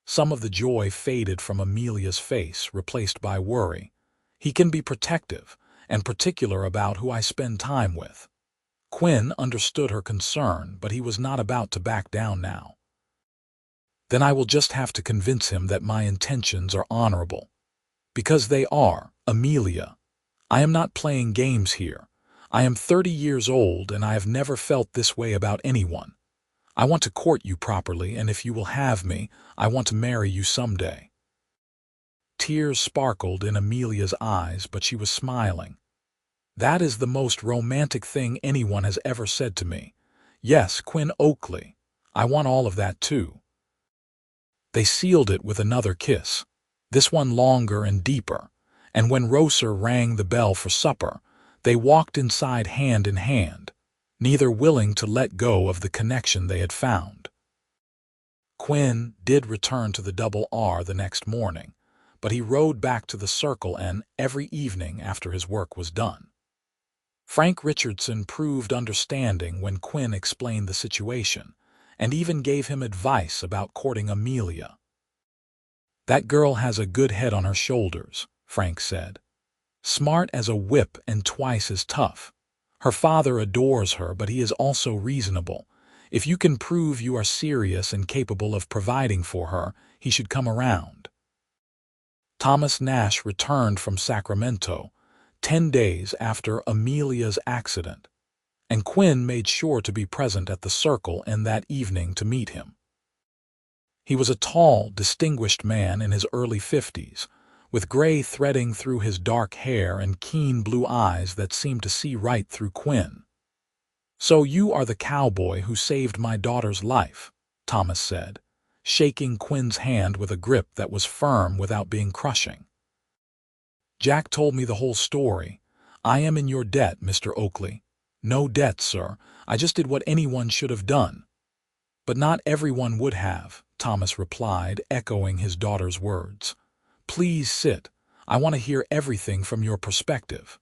Some of the joy faded from Amelia's face, replaced by worry. He can be protective and particular about who I spend time with. Quinn understood her concern, but he was not about to back down now. Then I will just have to convince him that my intentions are honorable. Because they are, Amelia. I am not playing games here. I am 30 years old, and I have never felt this way about anyone. I want to court you properly, and if you will have me, I want to marry you someday. Tears sparkled in Amelia's eyes, but she was smiling. That is the most romantic thing anyone has ever said to me. Yes, Quinn Oakley. I want all of that too. They sealed it with another kiss, this one longer and deeper, and when Rosser rang the bell for supper, they walked inside hand in hand, neither willing to let go of the connection they had found. Quinn did return to the Double R the next morning, but he rode back to the Circle N every evening after his work was done. Frank Richardson proved understanding when Quinn explained the situation, and even gave him advice about courting Amelia. "That girl has a good head on her shoulders," Frank said. "Smart as a whip and twice as tough. Her father adores her, but he is also reasonable. If you can prove you are serious and capable of providing for her, he should come around." Thomas Nash returned from Sacramento 10 days after Amelia's accident, and Quinn made sure to be present at the Circle and that evening to meet him. He was a tall, distinguished man in his early 50s, with gray threading through his dark hair and keen blue eyes that seemed to see right through Quinn. "So you are the cowboy who saved my daughter's life," Thomas said, shaking Quinn's hand with a grip that was firm without being crushing. "Jack told me the whole story. I am in your debt, Mr. Oakley." "No debt, sir. I just did what anyone should have done." "But not everyone would have," Thomas replied, echoing his daughter's words. "Please sit. I want to hear everything from your perspective."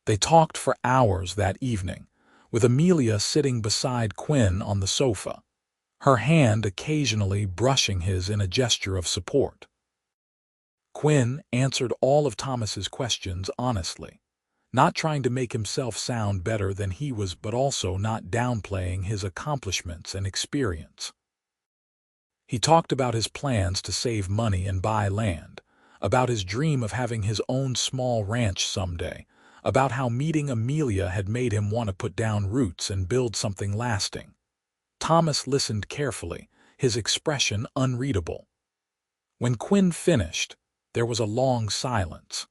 They talked for hours that evening, with Amelia sitting beside Quinn on the sofa, her hand occasionally brushing his in a gesture of support. Quinn answered all of Thomas's questions honestly, not trying to make himself sound better than he was but also not downplaying his accomplishments and experience. He talked about his plans to save money and buy land, about his dream of having his own small ranch someday, about how meeting Amelia had made him want to put down roots and build something lasting. Thomas listened carefully, his expression unreadable. When Quinn finished, there was a long silence.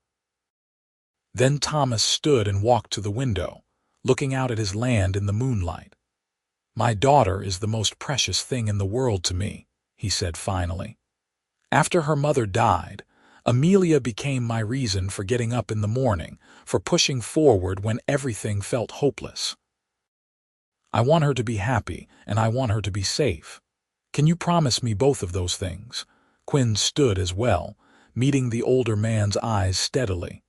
Then Thomas stood and walked to the window, looking out at his land in the moonlight. "My daughter is the most precious thing in the world to me," he said finally. "After her mother died, Amelia became my reason for getting up in the morning, for pushing forward when everything felt hopeless. I want her to be happy, and I want her to be safe. Can you promise me both of those things?" Quinn stood as well, meeting the older man's eyes steadily.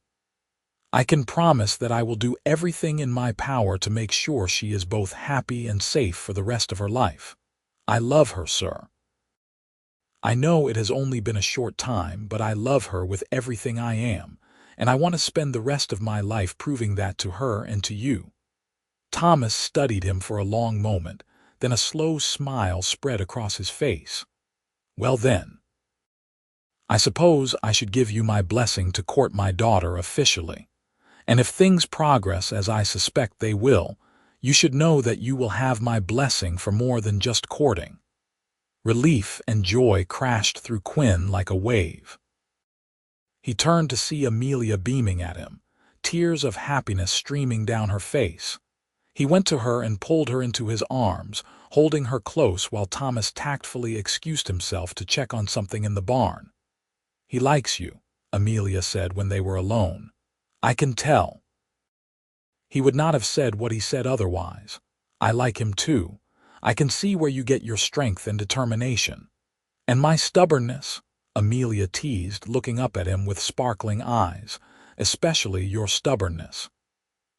"I can promise that I will do everything in my power to make sure she is both happy and safe for the rest of her life. I love her, sir. I know it has only been a short time, but I love her with everything I am, and I want to spend the rest of my life proving that to her and to you." Thomas studied him for a long moment, then a slow smile spread across his face. "Well then, I suppose I should give you my blessing to court my daughter officially. And if things progress as I suspect they will, you should know that you will have my blessing for more than just courting." Relief and joy crashed through Quinn like a wave. He turned to see Amelia beaming at him, tears of happiness streaming down her face. He went to her and pulled her into his arms, holding her close while Thomas tactfully excused himself to check on something in the barn. "He likes you," Amelia said when they were alone. "I can tell." He would not have said what he said otherwise. "I like him too. I can see where you get your strength and determination." "And my stubbornness," Amelia teased, looking up at him with sparkling eyes, "especially your stubbornness."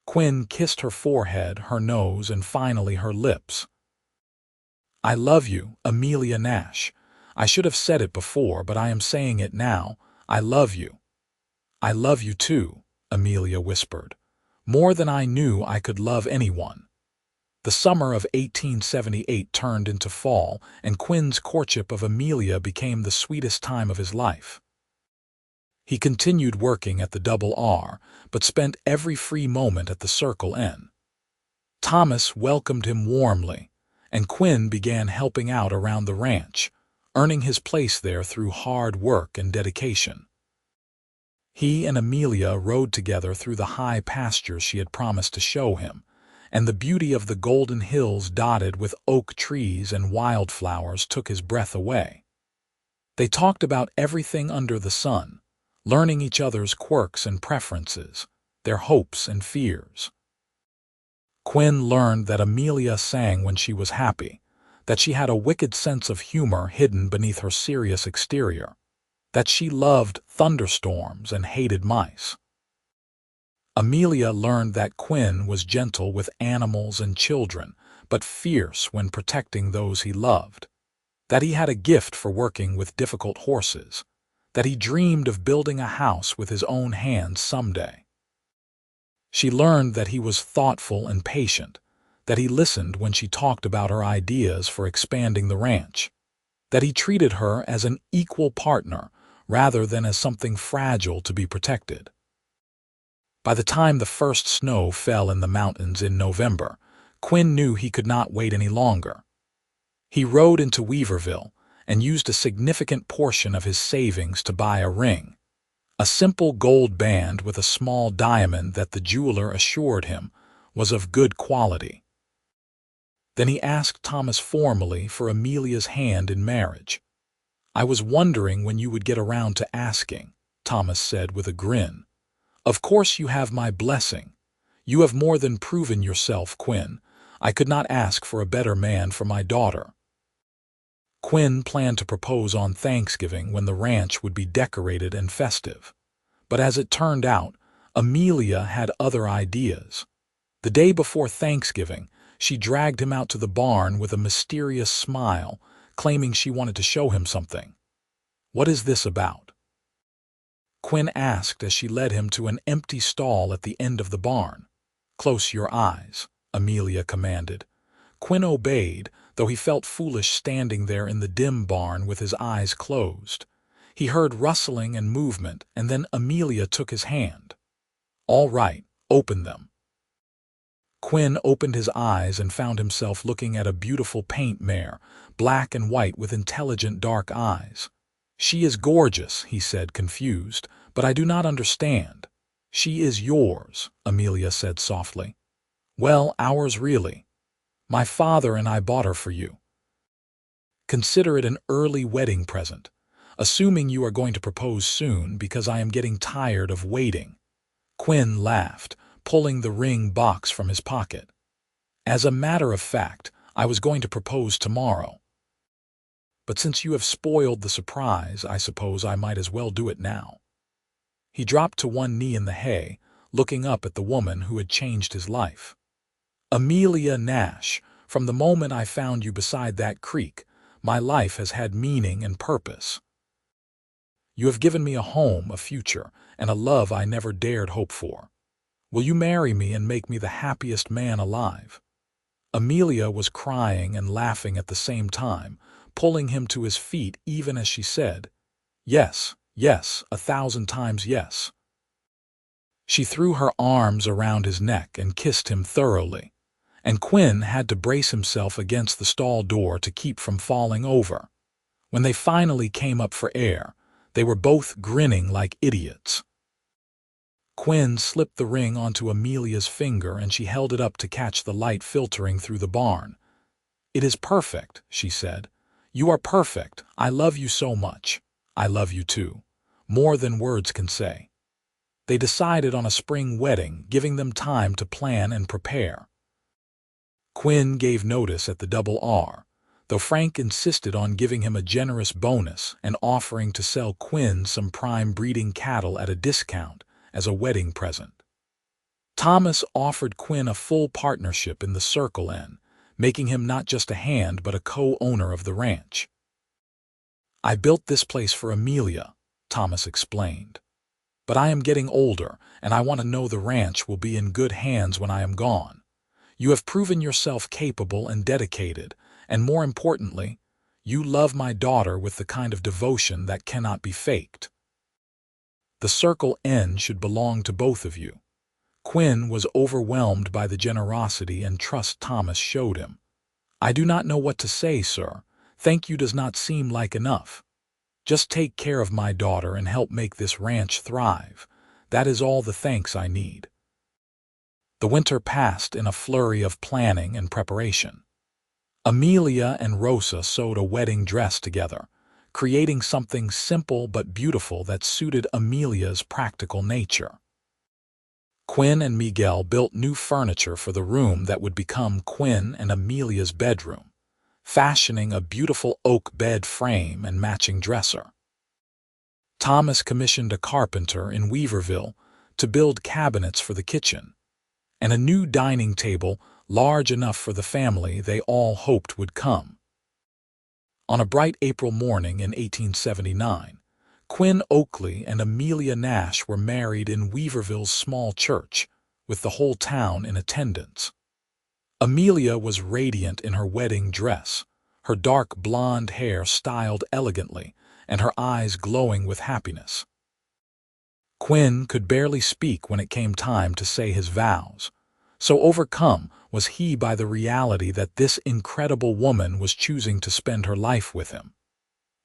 Quinn kissed her forehead, her nose, and finally her lips. "I love you, Amelia Nash. I should have said it before, but I am saying it now. I love you." "I love you too," Amelia whispered, "more than I knew I could love anyone." The summer of 1878 turned into fall, and Quinn's courtship of Amelia became the sweetest time of his life. He continued working at the Double R, but spent every free moment at the Circle N. Thomas welcomed him warmly, and Quinn began helping out around the ranch, earning his place there through hard work and dedication. He and Amelia rode together through the high pastures she had promised to show him, and the beauty of the golden hills dotted with oak trees and wildflowers took his breath away. They talked about everything under the sun, learning each other's quirks and preferences, their hopes and fears. Quinn learned that Amelia sang when she was happy, that she had a wicked sense of humor hidden beneath her serious exterior, that she loved thunderstorms and hated mice. Amelia learned that Quinn was gentle with animals and children, but fierce when protecting those he loved, that he had a gift for working with difficult horses, that he dreamed of building a house with his own hands someday. She learned that he was thoughtful and patient, that he listened when she talked about her ideas for expanding the ranch, that he treated her as an equal partner rather than as something fragile to be protected. By the time the first snow fell in the mountains in November, Quinn knew he could not wait any longer. He rode into Weaverville and used a significant portion of his savings to buy a ring, a simple gold band with a small diamond that the jeweler assured him was of good quality. Then he asked Thomas formally for Amelia's hand in marriage. "I was wondering when you would get around to asking," Thomas said with a grin. "Of course you have my blessing. You have more than proven yourself, Quinn. I could not ask for a better man for my daughter." Quinn planned to propose on Thanksgiving when the ranch would be decorated and festive. But as it turned out, Amelia had other ideas. The day before Thanksgiving, she dragged him out to the barn with a mysterious smile, claiming she wanted to show him something. "What is this about?" Quinn asked as she led him to an empty stall at the end of the barn. "Close your eyes," Amelia commanded. Quinn obeyed, though he felt foolish standing there in the dim barn with his eyes closed. He heard rustling and movement, and then Amelia took his hand. "All right, open them." Quinn opened his eyes and found himself looking at a beautiful paint mare, black and white with intelligent dark eyes. "She is gorgeous," he said, confused, "but I do not understand." "She is yours," Amelia said softly. "Well, ours really. My father and I bought her for you. Consider it an early wedding present, assuming you are going to propose soon because I am getting tired of waiting." Quinn laughed, pulling the ring box from his pocket. "As a matter of fact, I was going to propose tomorrow. But since you have spoiled the surprise, I suppose I might as well do it now." He dropped to one knee in the hay, looking up at the woman who had changed his life. "Amelia Nash, from the moment I found you beside that creek, my life has had meaning and purpose. You have given me a home, a future, and a love I never dared hope for. Will you marry me and make me the happiest man alive?" Amelia was crying and laughing at the same time, pulling him to his feet even as she said, "Yes, yes, 1,000 times yes." She threw her arms around his neck and kissed him thoroughly, and Quinn had to brace himself against the stall door to keep from falling over. When they finally came up for air, they were both grinning like idiots. Quinn slipped the ring onto Amelia's finger and she held it up to catch the light filtering through the barn. "It is perfect," she said. "You are perfect. I love you so much. I love you too. More than words can say." They decided on a spring wedding, giving them time to plan and prepare. Quinn gave notice at the Double R, though Frank insisted on giving him a generous bonus and offering to sell Quinn some prime breeding cattle at a discount as a wedding present. Thomas offered Quinn a full partnership in the Circle N, making him not just a hand but a co-owner of the ranch. "I built this place for Amelia," Thomas explained. "But I am getting older, and I want to know the ranch will be in good hands when I am gone. You have proven yourself capable and dedicated, and more importantly, you love my daughter with the kind of devotion that cannot be faked. The Circle N should belong to both of you." Quinn was overwhelmed by the generosity and trust Thomas showed him. "I do not know what to say, sir. Thank you does not seem like enough. Just take care of my daughter and help make this ranch thrive. That is all the thanks I need." The winter passed in a flurry of planning and preparation. Amelia and Rosa sewed a wedding dress together. creating something simple but beautiful that suited Amelia's practical nature. Quinn and Miguel built new furniture for the room that would become Quinn and Amelia's bedroom, fashioning a beautiful oak bed frame and matching dresser. Thomas commissioned a carpenter in Weaverville to build cabinets for the kitchen, and a new dining table large enough for the family they all hoped would come. On a bright April morning in 1879, Quinn Oakley and Amelia Nash were married in Weaverville's small church, with the whole town in attendance. Amelia was radiant in her wedding dress, her dark blonde hair styled elegantly, and her eyes glowing with happiness. Quinn could barely speak when it came time to say his vows, so overcome was he by the reality that this incredible woman was choosing to spend her life with him.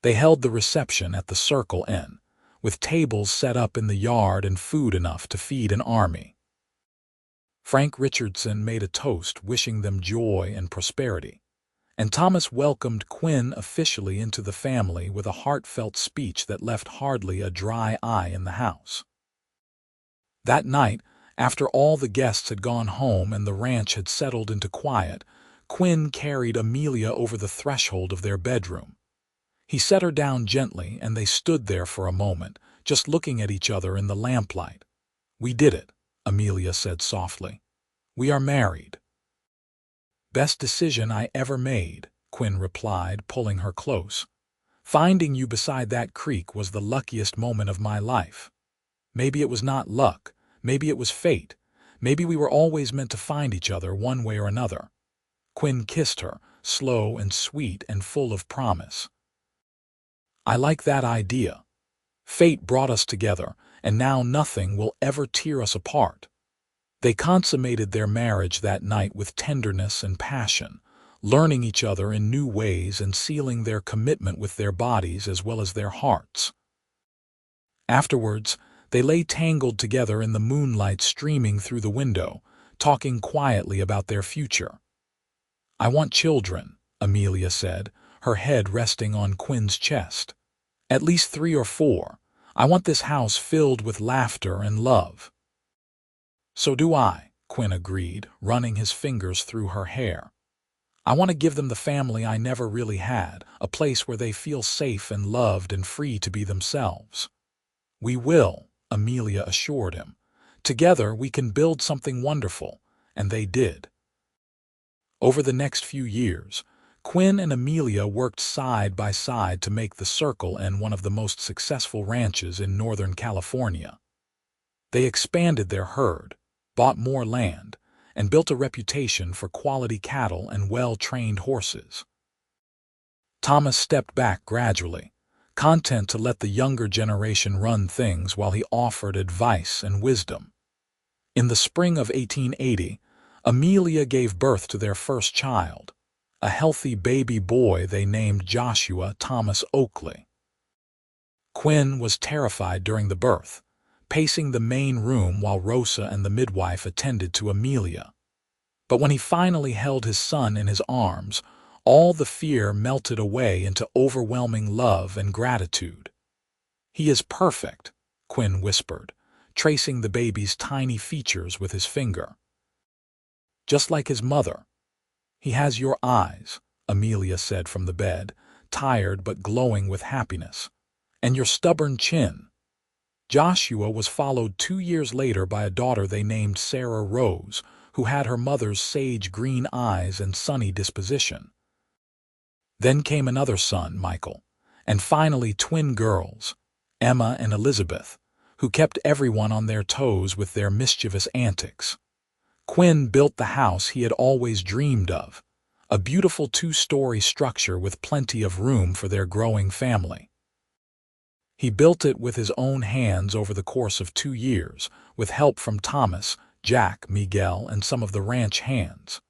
They held the reception at the Circle Inn, with tables set up in the yard and food enough to feed an army. Frank Richardson made a toast wishing them joy and prosperity, and Thomas welcomed Quinn officially into the family with a heartfelt speech that left hardly a dry eye in the house. That night, after all the guests had gone home and the ranch had settled into quiet, Quinn carried Amelia over the threshold of their bedroom. He set her down gently, and they stood there for a moment, just looking at each other in the lamplight. "We did it," Amelia said softly. "We are married." "Best decision I ever made," Quinn replied, pulling her close. "Finding you beside that creek was the luckiest moment of my life. Maybe it was not luck, maybe it was fate, maybe we were always meant to find each other one way or another." Quinn kissed her, slow and sweet and full of promise. "I like that idea. Fate brought us together, and now nothing will ever tear us apart." They consummated their marriage that night with tenderness and passion, learning each other in new ways and sealing their commitment with their bodies as well as their hearts. Afterwards, they lay tangled together in the moonlight streaming through the window, talking quietly about their future. "I want children," Amelia said, her head resting on Quinn's chest. "At least 3 or 4. I want this house filled with laughter and love." "So do I," Quinn agreed, running his fingers through her hair. "I want to give them the family I never really had, a place where they feel safe and loved and free to be themselves." "We will," Amelia assured him. "Together we can build something wonderful," and they did. Over the next few years, Quinn and Amelia worked side by side to make the Circle Inn one of the most successful ranches in Northern California. They expanded their herd, bought more land, and built a reputation for quality cattle and well-trained horses. Thomas stepped back gradually, content to let the younger generation run things while he offered advice and wisdom. In the spring of 1880, Amelia gave birth to their first child, a healthy baby boy they named Joshua Thomas Oakley. Quinn was terrified during the birth, pacing the main room while Rosa and the midwife attended to Amelia. But when he finally held his son in his arms, all the fear melted away into overwhelming love and gratitude. "He is perfect," Quinn whispered, tracing the baby's tiny features with his finger. "Just like his mother. He has your eyes," Amelia said from the bed, tired but glowing with happiness, "and your stubborn chin." Joshua was followed 2 years later by a daughter they named Sarah Rose, who had her mother's sage green eyes and sunny disposition. Then came another son, Michael, and finally twin girls, Emma and Elizabeth, who kept everyone on their toes with their mischievous antics. Quinn built the house he had always dreamed of, a beautiful 2-story structure with plenty of room for their growing family. He built it with his own hands over the course of 2 years, with help from Thomas, Jack, Miguel, and some of the ranch hands.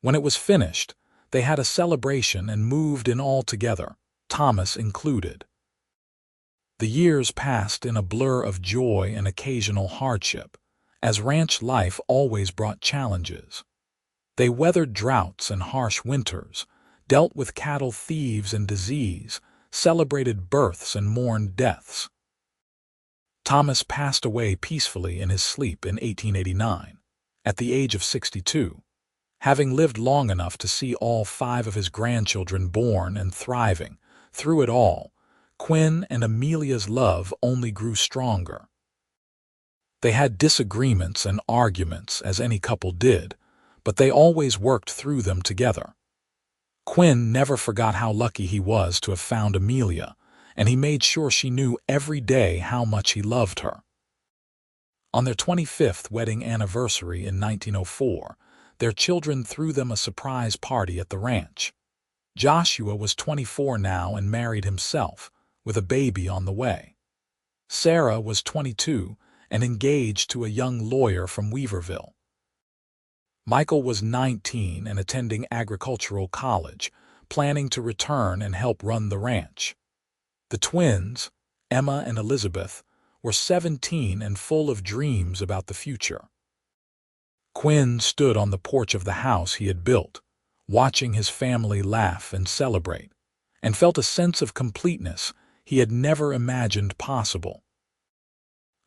When it was finished, they had a celebration and moved in all together, Thomas included. The years passed in a blur of joy and occasional hardship, as ranch life always brought challenges. They weathered droughts and harsh winters, dealt with cattle thieves and disease, celebrated births and mourned deaths. Thomas passed away peacefully in his sleep in 1889, at the age of 62, having lived long enough to see all 5 of his grandchildren born and thriving. Through it all, Quinn and Amelia's love only grew stronger. They had disagreements and arguments, as any couple did, but they always worked through them together. Quinn never forgot how lucky he was to have found Amelia, and he made sure she knew every day how much he loved her. On their 25th wedding anniversary in 1904, their children threw them a surprise party at the ranch. Joshua was 24 now and married himself, with a baby on the way. Sarah was 22 and engaged to a young lawyer from Weaverville. Michael was 19 and attending agricultural college, planning to return and help run the ranch. The twins, Emma and Elizabeth, were 17 and full of dreams about the future. Quinn stood on the porch of the house he had built, watching his family laugh and celebrate, and felt a sense of completeness he had never imagined possible.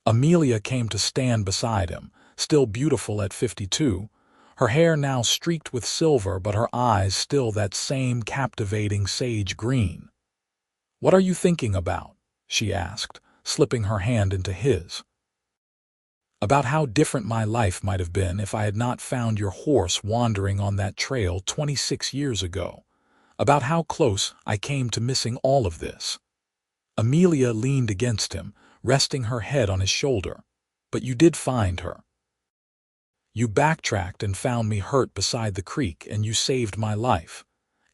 Amelia came to stand beside him, still beautiful at 52, her hair now streaked with silver but her eyes still that same captivating sage green. "What are you thinking about?" she asked, slipping her hand into his. "About how different my life might have been if I had not found your horse wandering on that trail 26 years ago. About how close I came to missing all of this." Amelia leaned against him, resting her head on his shoulder. "But you did find her. You backtracked and found me hurt beside the creek, and you saved my life.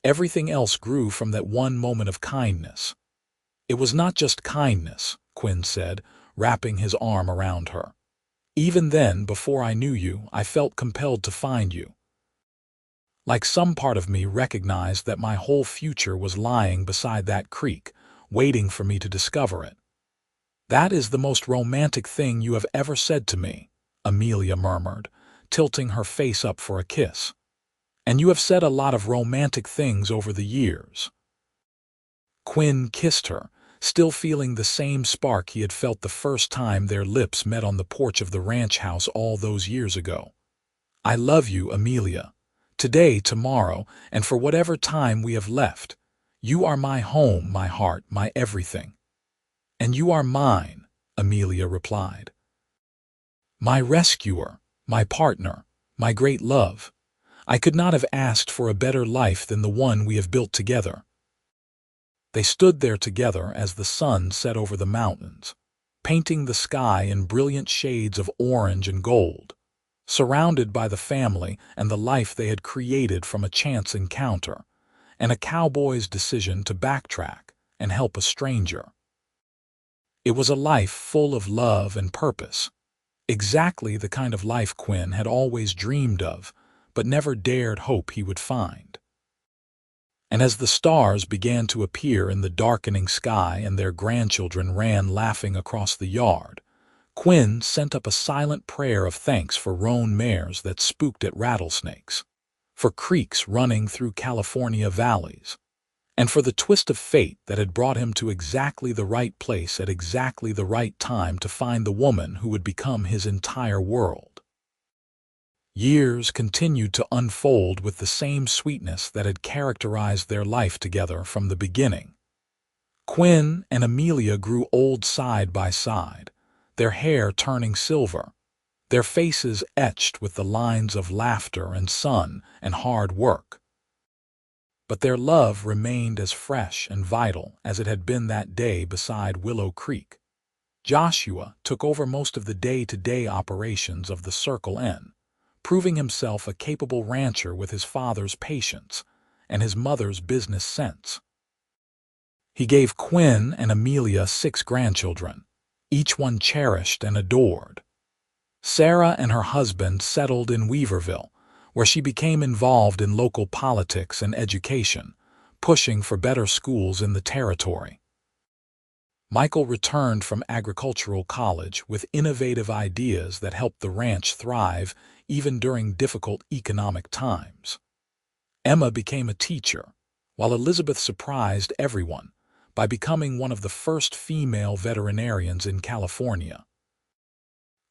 Everything else grew from that one moment of kindness." "It was not just kindness," Quinn said, wrapping his arm around her. "Even then, before I knew you, I felt compelled to find you. Like some part of me recognized that my whole future was lying beside that creek, waiting for me to discover it." "That is the most romantic thing you have ever said to me," Amelia murmured, tilting her face up for a kiss. "And you have said a lot of romantic things over the years." Quinn kissed her, still feeling the same spark he had felt the first time their lips met on the porch of the ranch house all those years ago. "I love you, Amelia. Today, tomorrow, and for whatever time we have left. You are my home, my heart, my everything." "And you are mine," Amelia replied. "My rescuer, my partner, my great love. I could not have asked for a better life than the one we have built together." They stood there together as the sun set over the mountains, painting the sky in brilliant shades of orange and gold, surrounded by the family and the life they had created from a chance encounter, and a cowboy's decision to backtrack and help a stranger. It was a life full of love and purpose, exactly the kind of life Quinn had always dreamed of, but never dared hope he would find. And as the stars began to appear in the darkening sky and their grandchildren ran laughing across the yard, Quinn sent up a silent prayer of thanks for roan mares that spooked at rattlesnakes, for creeks running through California valleys, and for the twist of fate that had brought him to exactly the right place at exactly the right time to find the woman who would become his entire world. Years continued to unfold with the same sweetness that had characterized their life together from the beginning. Quinn and Amelia grew old side by side, their hair turning silver, their faces etched with the lines of laughter and sun and hard work. But their love remained as fresh and vital as it had been that day beside Willow Creek. Joshua took over most of the day-to-day operations of the Circle N, proving himself a capable rancher with his father's patience and his mother's business sense. He gave Quinn and Amelia 6 grandchildren, each one cherished and adored. Sarah and her husband settled in Weaverville, where she became involved in local politics and education, pushing for better schools in the territory. Michael returned from agricultural college with innovative ideas that helped the ranch thrive even during difficult economic times. Emma became a teacher, while Elizabeth surprised everyone by becoming one of the first female veterinarians in California.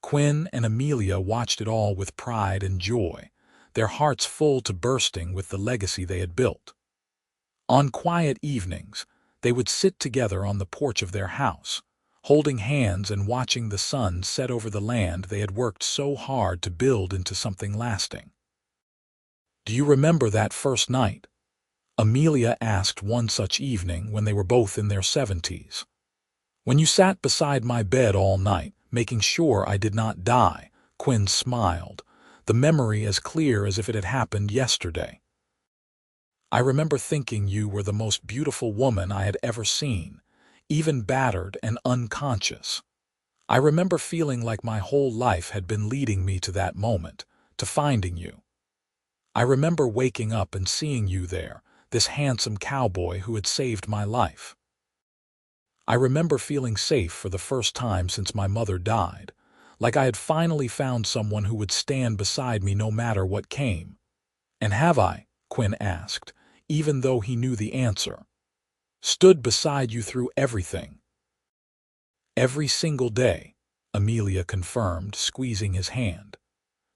Quinn and Amelia watched it all with pride and joy, their hearts full to bursting with the legacy they had built. On quiet evenings, they would sit together on the porch of their house, holding hands and watching the sun set over the land they had worked so hard to build into something lasting. "Do you remember that first night?" Amelia asked one such evening when they were both in their 70s. "When you sat beside my bed all night, making sure I did not die," Quinn smiled, the memory as clear as if it had happened yesterday. "I remember thinking you were the most beautiful woman I had ever seen, even battered and unconscious. I remember feeling like my whole life had been leading me to that moment, to finding you. I remember waking up and seeing you there, this handsome cowboy who had saved my life. I remember feeling safe for the first time since my mother died, like I had finally found someone who would stand beside me no matter what came." "And have I?" Quinn asked, even though he knew the answer. "Stood beside you through everything?" "Every single day," Amelia confirmed, squeezing his hand.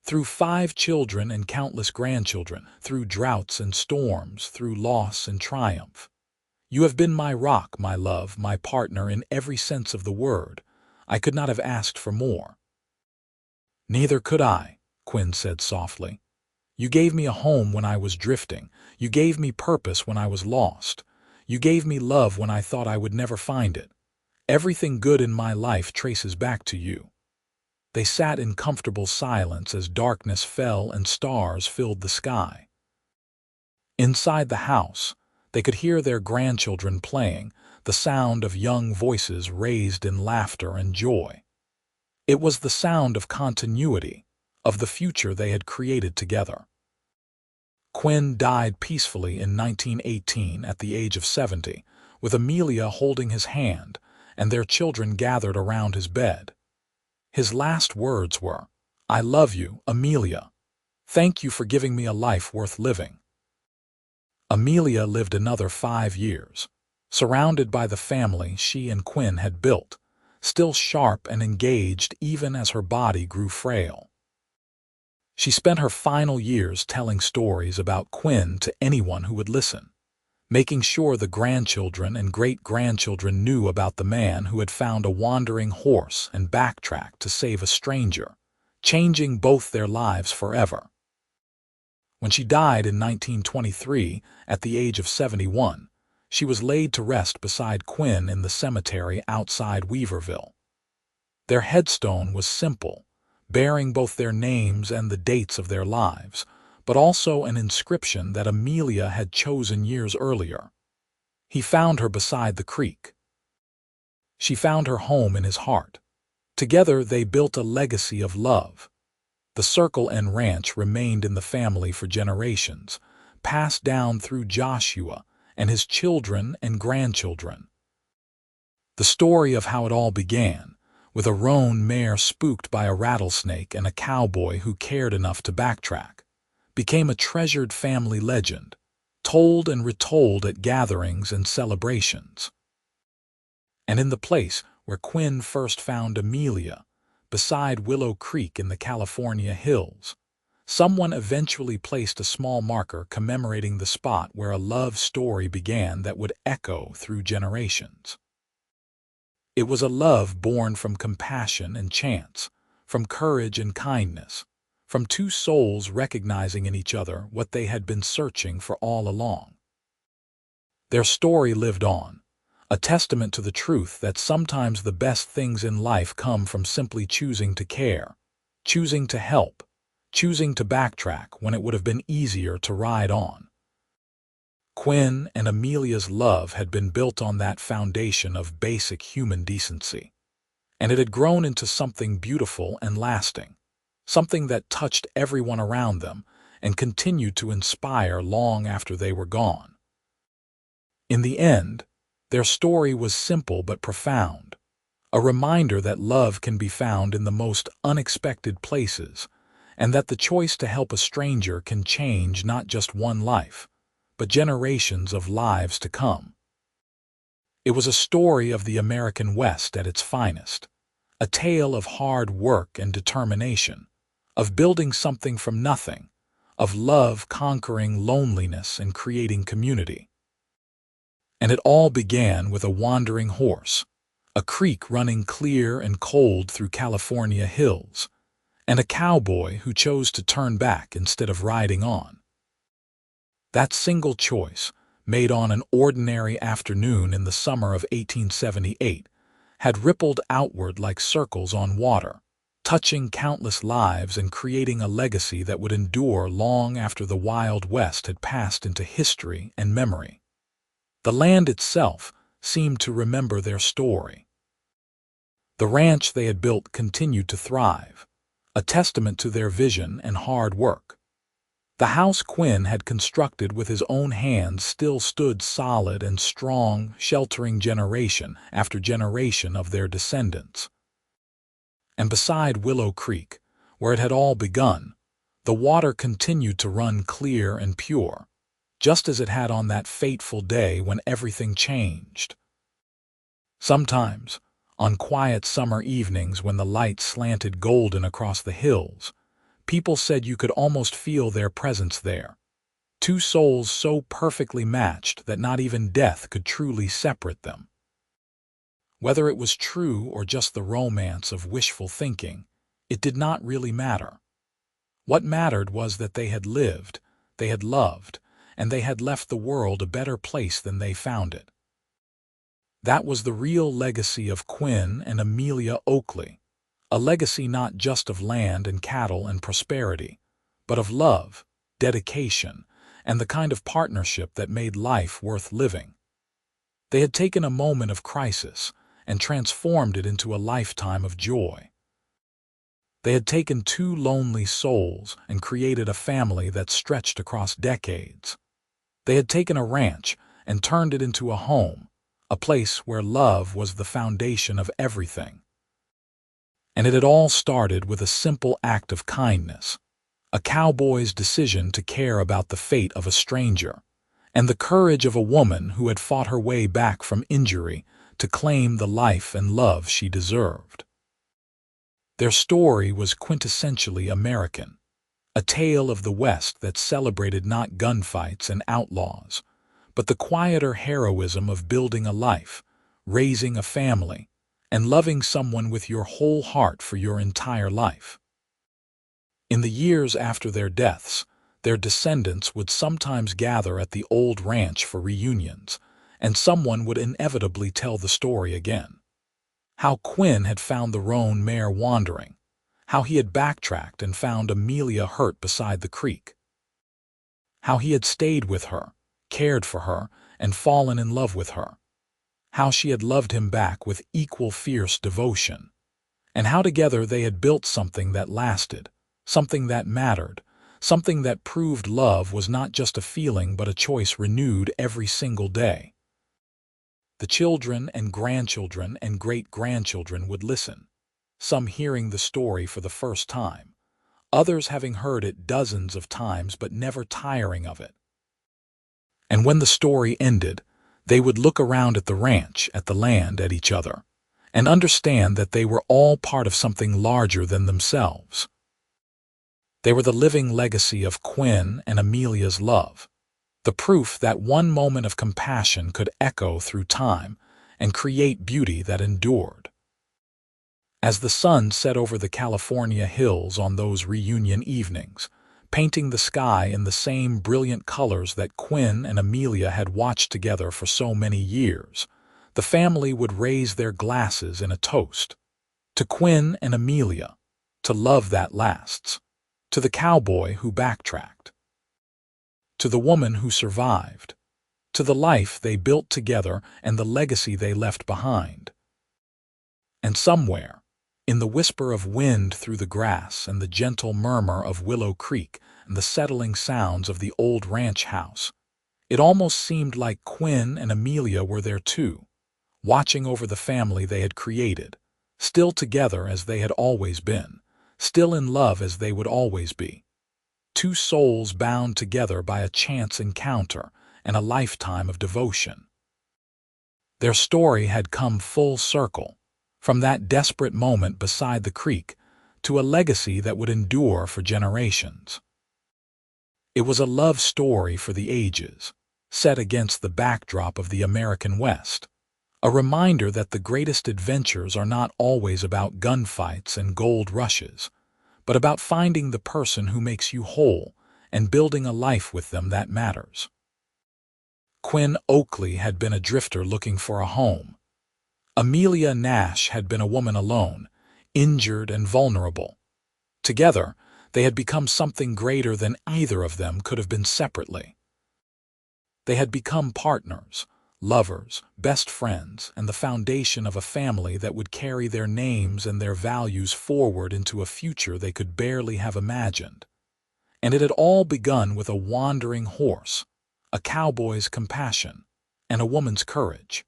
"Through 5 children and countless grandchildren, through droughts and storms, through loss and triumph. You have been my rock, my love, my partner in every sense of the word. I could not have asked for more." "Neither could I," Quinn said softly. "You gave me a home when I was drifting. You gave me purpose when I was lost. You gave me love when I thought I would never find it. Everything good in my life traces back to you." They sat in comfortable silence as darkness fell and stars filled the sky. Inside the house, they could hear their grandchildren playing, the sound of young voices raised in laughter and joy. It was the sound of continuity, of the future they had created together. Quinn died peacefully in 1918 at the age of 70, with Amelia holding his hand and their children gathered around his bed. His last words were, "I love you, Amelia. Thank you for giving me a life worth living." Amelia lived another 5 years, surrounded by the family she and Quinn had built, still sharp and engaged even as her body grew frail. She spent her final years telling stories about Quinn to anyone who would listen, making sure the grandchildren and great-grandchildren knew about the man who had found a wandering horse and backtracked to save a stranger, changing both their lives forever. When she died in 1923, at the age of 71, she was laid to rest beside Quinn in the cemetery outside Weaverville. Their headstone was simple, bearing both their names and the dates of their lives, but also an inscription that Amelia had chosen years earlier. "He found her beside the creek." She found her home in his heart. Together they built a legacy of love. The circle and ranch remained in the family for generations, passed down through Joshua and his children and grandchildren. The story of how it all began, with a roan mare spooked by a rattlesnake and a cowboy who cared enough to backtrack, became a treasured family legend, told and retold at gatherings and celebrations. And in the place where Quinn first found Amelia, beside Willow Creek in the California hills, someone eventually placed a small marker commemorating the spot where a love story began that would echo through generations. It was a love born from compassion and chance, from courage and kindness, from 2 souls recognizing in each other what they had been searching for all along. Their story lived on, a testament to the truth that sometimes the best things in life come from simply choosing to care, choosing to help, choosing to backtrack when it would have been easier to ride on. Quinn and Amelia's love had been built on that foundation of basic human decency, and it had grown into something beautiful and lasting, something that touched everyone around them and continued to inspire long after they were gone. In the end, their story was simple but profound, a reminder that love can be found in the most unexpected places, and that the choice to help a stranger can change not just one life, but generations of lives to come. It was a story of the American West at its finest, a tale of hard work and determination, of building something from nothing, of love conquering loneliness and creating community. And it all began with a wandering horse, a creek running clear and cold through California hills, and a cowboy who chose to turn back instead of riding on. That single choice, made on an ordinary afternoon in the summer of 1878, had rippled outward like circles on water, touching countless lives and creating a legacy that would endure long after the Wild West had passed into history and memory. The land itself seemed to remember their story. The ranch they had built continued to thrive, a testament to their vision and hard work. The house Quinn had constructed with his own hands still stood solid and strong, sheltering generation after generation of their descendants. And beside Willow Creek, where it had all begun, the water continued to run clear and pure, just as it had on that fateful day when everything changed. Sometimes, on quiet summer evenings when the light slanted golden across the hills, people said you could almost feel their presence there. Two souls so perfectly matched that not even death could truly separate them. Whether it was true or just the romance of wishful thinking, it did not really matter. What mattered was that they had lived, they had loved, and they had left the world a better place than they found it. That was the real legacy of Quinn and Amelia Oakley, a legacy not just of land and cattle and prosperity, but of love, dedication, and the kind of partnership that made life worth living. They had taken a moment of crisis and transformed it into a lifetime of joy. They had taken two lonely souls and created a family that stretched across decades. They had taken a ranch and turned it into a home, a place where love was the foundation of everything. And it had all started with a simple act of kindness, a cowboy's decision to care about the fate of a stranger, and the courage of a woman who had fought her way back from injury to claim the life and love she deserved. Their story was quintessentially American, a tale of the West that celebrated not gunfights and outlaws, but the quieter heroism of building a life, raising a family, and loving someone with your whole heart for your entire life. In the years after their deaths, their descendants would sometimes gather at the old ranch for reunions, and someone would inevitably tell the story again. How Quinn had found the roan mare wandering, how he had backtracked and found Amelia hurt beside the creek, how he had stayed with her, cared for her, and fallen in love with her, how she had loved him back with equal fierce devotion, and how together they had built something that lasted, something that mattered, something that proved love was not just a feeling but a choice renewed every single day. The children and grandchildren and great-grandchildren would listen, some hearing the story for the first time, others having heard it dozens of times but never tiring of it. And when the story ended, they would look around at the ranch, at the land, at each other, and understand that they were all part of something larger than themselves. They were the living legacy of Quinn and Amelia's love, the proof that one moment of compassion could echo through time and create beauty that endured. As the sun set over the California hills on those reunion evenings, painting the sky in the same brilliant colors that Quinn and Amelia had watched together for so many years, the family would raise their glasses in a toast. To Quinn and Amelia, to love that lasts. To the cowboy who backtracked. To the woman who survived. To the life they built together and the legacy they left behind. And somewhere, in the whisper of wind through the grass and the gentle murmur of Willow Creek and the settling sounds of the old ranch house, it almost seemed like Quinn and Amelia were there too, watching over the family they had created, still together as they had always been, still in love as they would always be. Two souls bound together by a chance encounter and a lifetime of devotion. Their story had come full circle, from that desperate moment beside the creek to a legacy that would endure for generations. It was a love story for the ages, set against the backdrop of the American West, a reminder that the greatest adventures are not always about gunfights and gold rushes, but about finding the person who makes you whole and building a life with them that matters. Quinn Oakley had been a drifter looking for a home. Amelia Nash had been a woman alone, injured and vulnerable. Together, they had become something greater than either of them could have been separately. They had become partners, lovers, best friends, and the foundation of a family that would carry their names and their values forward into a future they could barely have imagined. And it had all begun with a wandering horse, a cowboy's compassion, and a woman's courage.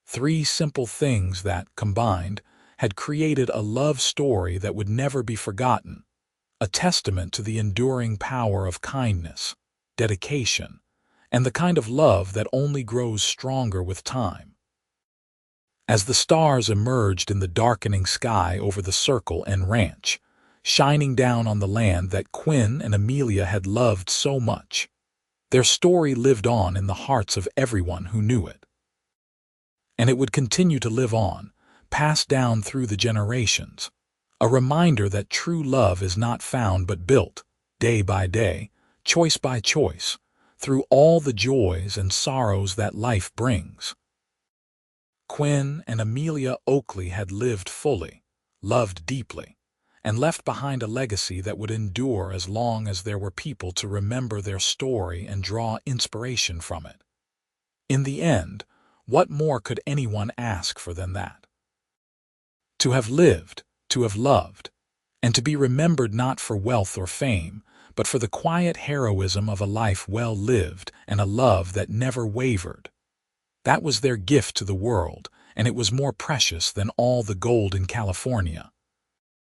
Three simple things that, combined, had created a love story that would never be forgotten, a testament to the enduring power of kindness, dedication, and the kind of love that only grows stronger with time. As the stars emerged in the darkening sky over the circle and ranch, shining down on the land that Quinn and Amelia had loved so much, their story lived on in the hearts of everyone who knew it. And it would continue to live on, passed down through the generations, a reminder that true love is not found but built, day by day, choice by choice, through all the joys and sorrows that life brings. Quinn and Amelia Oakley had lived fully, loved deeply, and left behind a legacy that would endure as long as there were people to remember their story and draw inspiration from it. In the end, what more could anyone ask for than that? To have lived, to have loved, and to be remembered not for wealth or fame, but for the quiet heroism of a life well lived and a love that never wavered. That was their gift to the world, and it was more precious than all the gold in California.